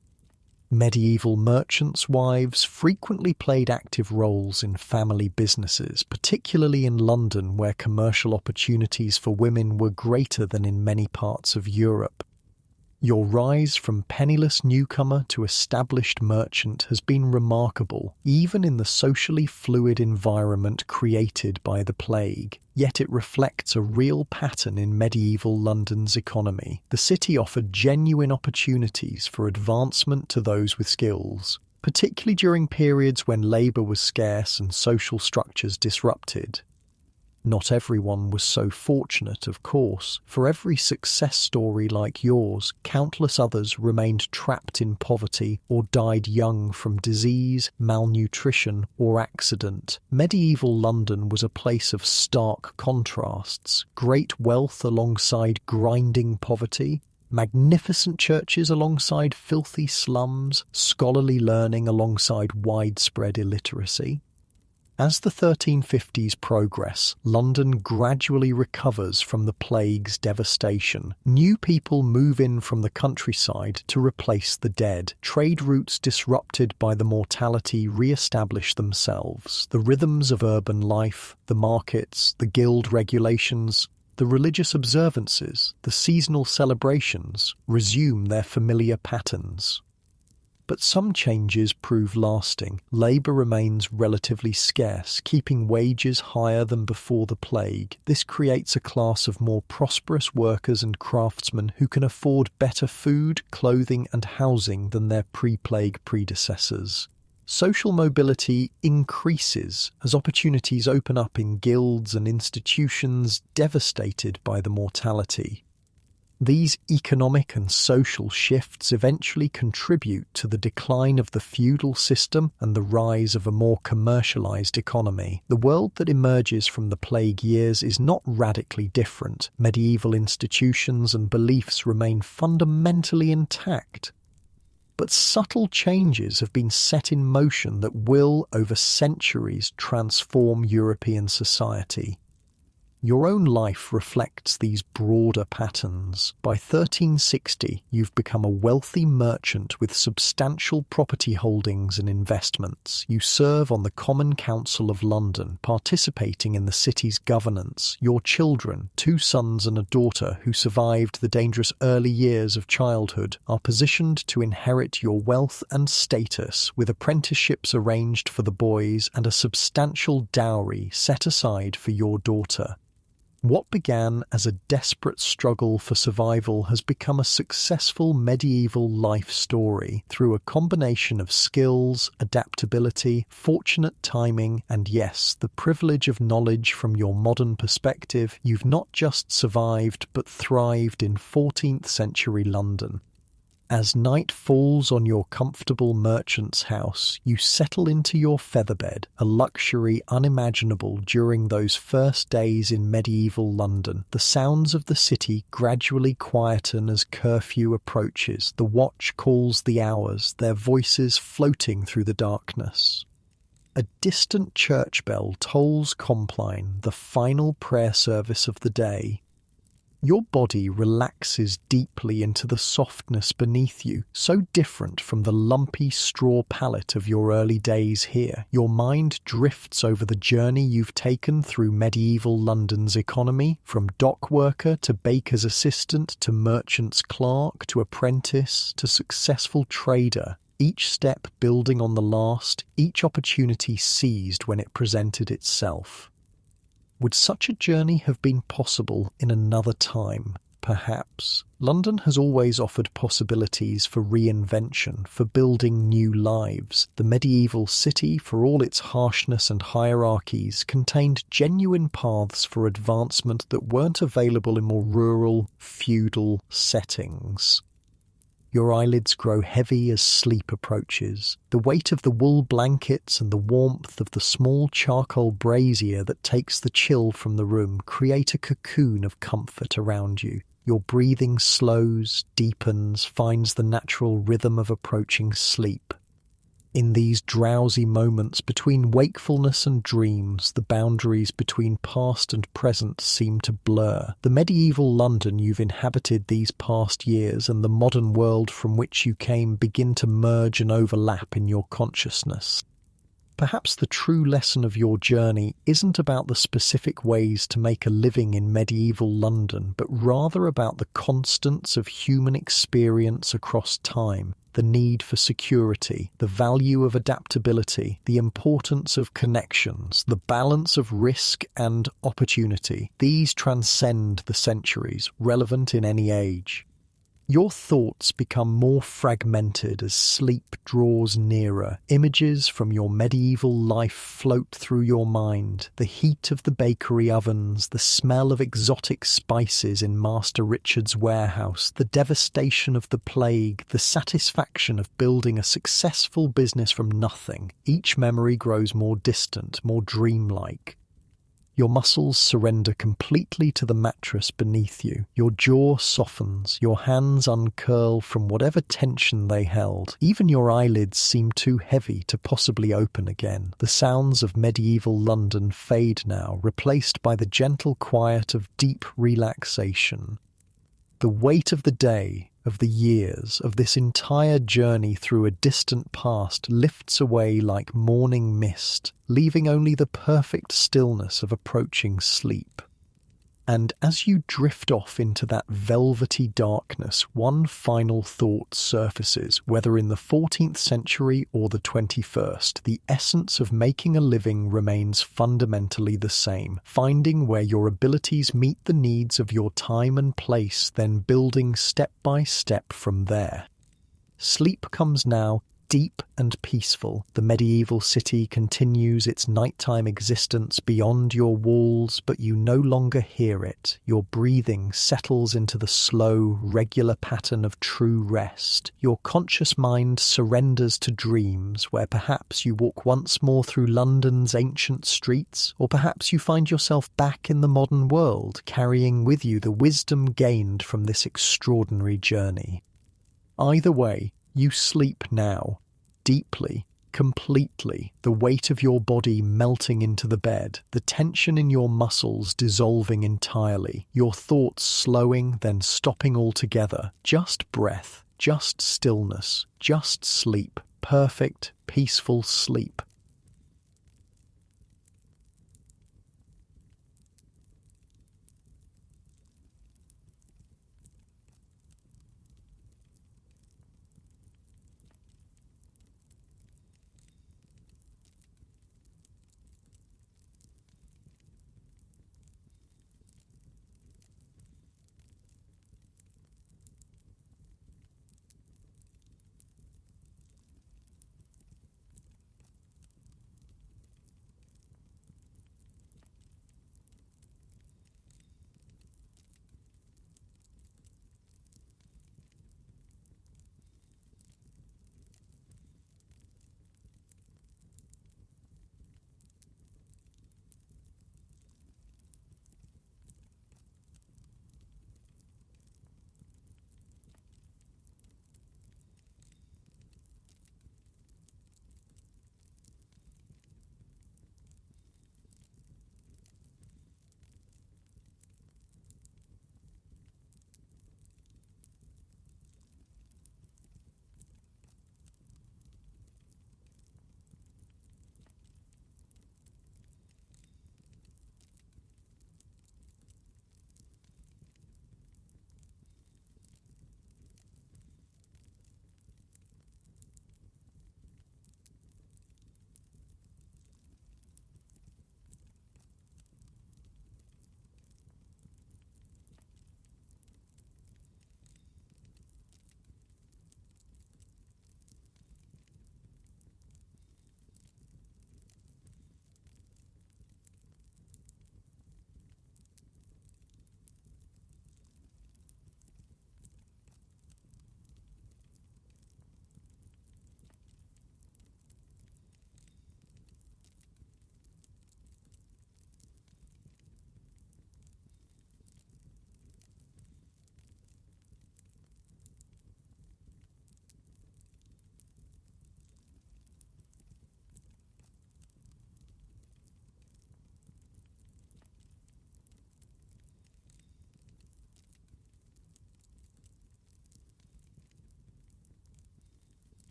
Medieval merchants' wives frequently played active roles in family businesses, particularly in London, where commercial opportunities for women were greater than in many parts of Europe. Your rise from penniless newcomer to established merchant has been remarkable, even in the socially fluid environment created by the plague. Yet it reflects a real pattern in medieval London's economy. The city offered genuine opportunities for advancement to those with skills, particularly during periods when labour was scarce and social structures disrupted. Not everyone was so fortunate, of course. For every success story like yours, countless others remained trapped in poverty or died young from disease, malnutrition, or accident. Medieval London was a place of stark contrasts: great wealth alongside grinding poverty, magnificent churches alongside filthy slums, scholarly learning alongside widespread illiteracy. As the 1350s progress, London gradually recovers from the plague's devastation. New people move in from the countryside to replace the dead. Trade routes disrupted by the mortality re-establish themselves. The rhythms of urban life, the markets, the guild regulations, the religious observances, the seasonal celebrations resume their familiar patterns. But some changes prove lasting. Labour remains relatively scarce, keeping wages higher than before the plague. This creates a class of more prosperous workers and craftsmen who can afford better food, clothing and housing than their pre-plague predecessors. Social mobility increases as opportunities open up in guilds and institutions devastated by the mortality. These economic and social shifts eventually contribute to the decline of the feudal system and the rise of a more commercialized economy. The world that emerges from the plague years is not radically different. Medieval institutions and beliefs remain fundamentally intact. But subtle changes have been set in motion that will, over centuries, transform European society. Your own life reflects these broader patterns. By 1360, you've become a wealthy merchant with substantial property holdings and investments. You serve on the Common Council of London, participating in the city's governance. Your children, 2 sons and a daughter who survived the dangerous early years of childhood, are positioned to inherit your wealth and status, with apprenticeships arranged for the boys and a substantial dowry set aside for your daughter. What began as a desperate struggle for survival has become a successful medieval life story. Through a combination of skills, adaptability, fortunate timing, and yes, the privilege of knowledge from your modern perspective, you've not just survived but thrived in 14th century London. As night falls on your comfortable merchant's house, you settle into your featherbed, a luxury unimaginable during those first days in medieval London. The sounds of the city gradually quieten as curfew approaches. The watch calls the hours, their voices floating through the darkness. A distant church bell tolls Compline, the final prayer service of the day. Your body relaxes deeply into the softness beneath you, so different from the lumpy straw pallet of your early days here. Your mind drifts over the journey you've taken through medieval London's economy, from dock worker to baker's assistant to merchant's clerk to apprentice to successful trader. Each step building on the last, each opportunity seized when it presented itself. Would such a journey have been possible in another time? Perhaps. London has always offered possibilities for reinvention, for building new lives. The medieval city, for all its harshness and hierarchies, contained genuine paths for advancement that weren't available in more rural, feudal settings. Your eyelids grow heavy as sleep approaches. The weight of the wool blankets and the warmth of the small charcoal brazier that takes the chill from the room create a cocoon of comfort around you. Your breathing slows, deepens, finds the natural rhythm of approaching sleep. In these drowsy moments between wakefulness and dreams, the boundaries between past and present seem to blur. The medieval London you've inhabited these past years and the modern world from which you came begin to merge and overlap in your consciousness. Perhaps the true lesson of your journey isn't about the specific ways to make a living in medieval London, but rather about the constants of human experience across time. The need for security, the value of adaptability, the importance of connections, the balance of risk and opportunity. These transcend the centuries, relevant in any age. Your thoughts become more fragmented as sleep draws nearer. Images from your medieval life float through your mind. The heat of the bakery ovens, the smell of exotic spices in Master Richard's warehouse, the devastation of the plague, the satisfaction of building a successful business from nothing. Each memory grows more distant, more dreamlike. Your muscles surrender completely to the mattress beneath you. Your jaw softens, your hands uncurl from whatever tension they held. Even your eyelids seem too heavy to possibly open again. The sounds of medieval London fade now, replaced by the gentle quiet of deep relaxation. The weight of the day, of the years, of this entire journey through a distant past lifts away like morning mist, leaving only the perfect stillness of approaching sleep. And as you drift off into that velvety darkness, one final thought surfaces, whether in the 14th century or the 21st. The essence of making a living remains fundamentally the same, finding where your abilities meet the needs of your time and place, then building step by step from there. Sleep comes now, deep and peaceful. The medieval city continues its nighttime existence beyond your walls, but you no longer hear it. Your breathing settles into the slow, regular pattern of true rest. Your conscious mind surrenders to dreams, where perhaps you walk once more through London's ancient streets, or perhaps you find yourself back in the modern world, carrying with you the wisdom gained from this extraordinary journey. Either way, you sleep now, deeply, completely, the weight of your body melting into the bed, the tension in your muscles dissolving entirely, your thoughts slowing, then stopping altogether. Just breath, just stillness, just sleep, perfect, peaceful sleep.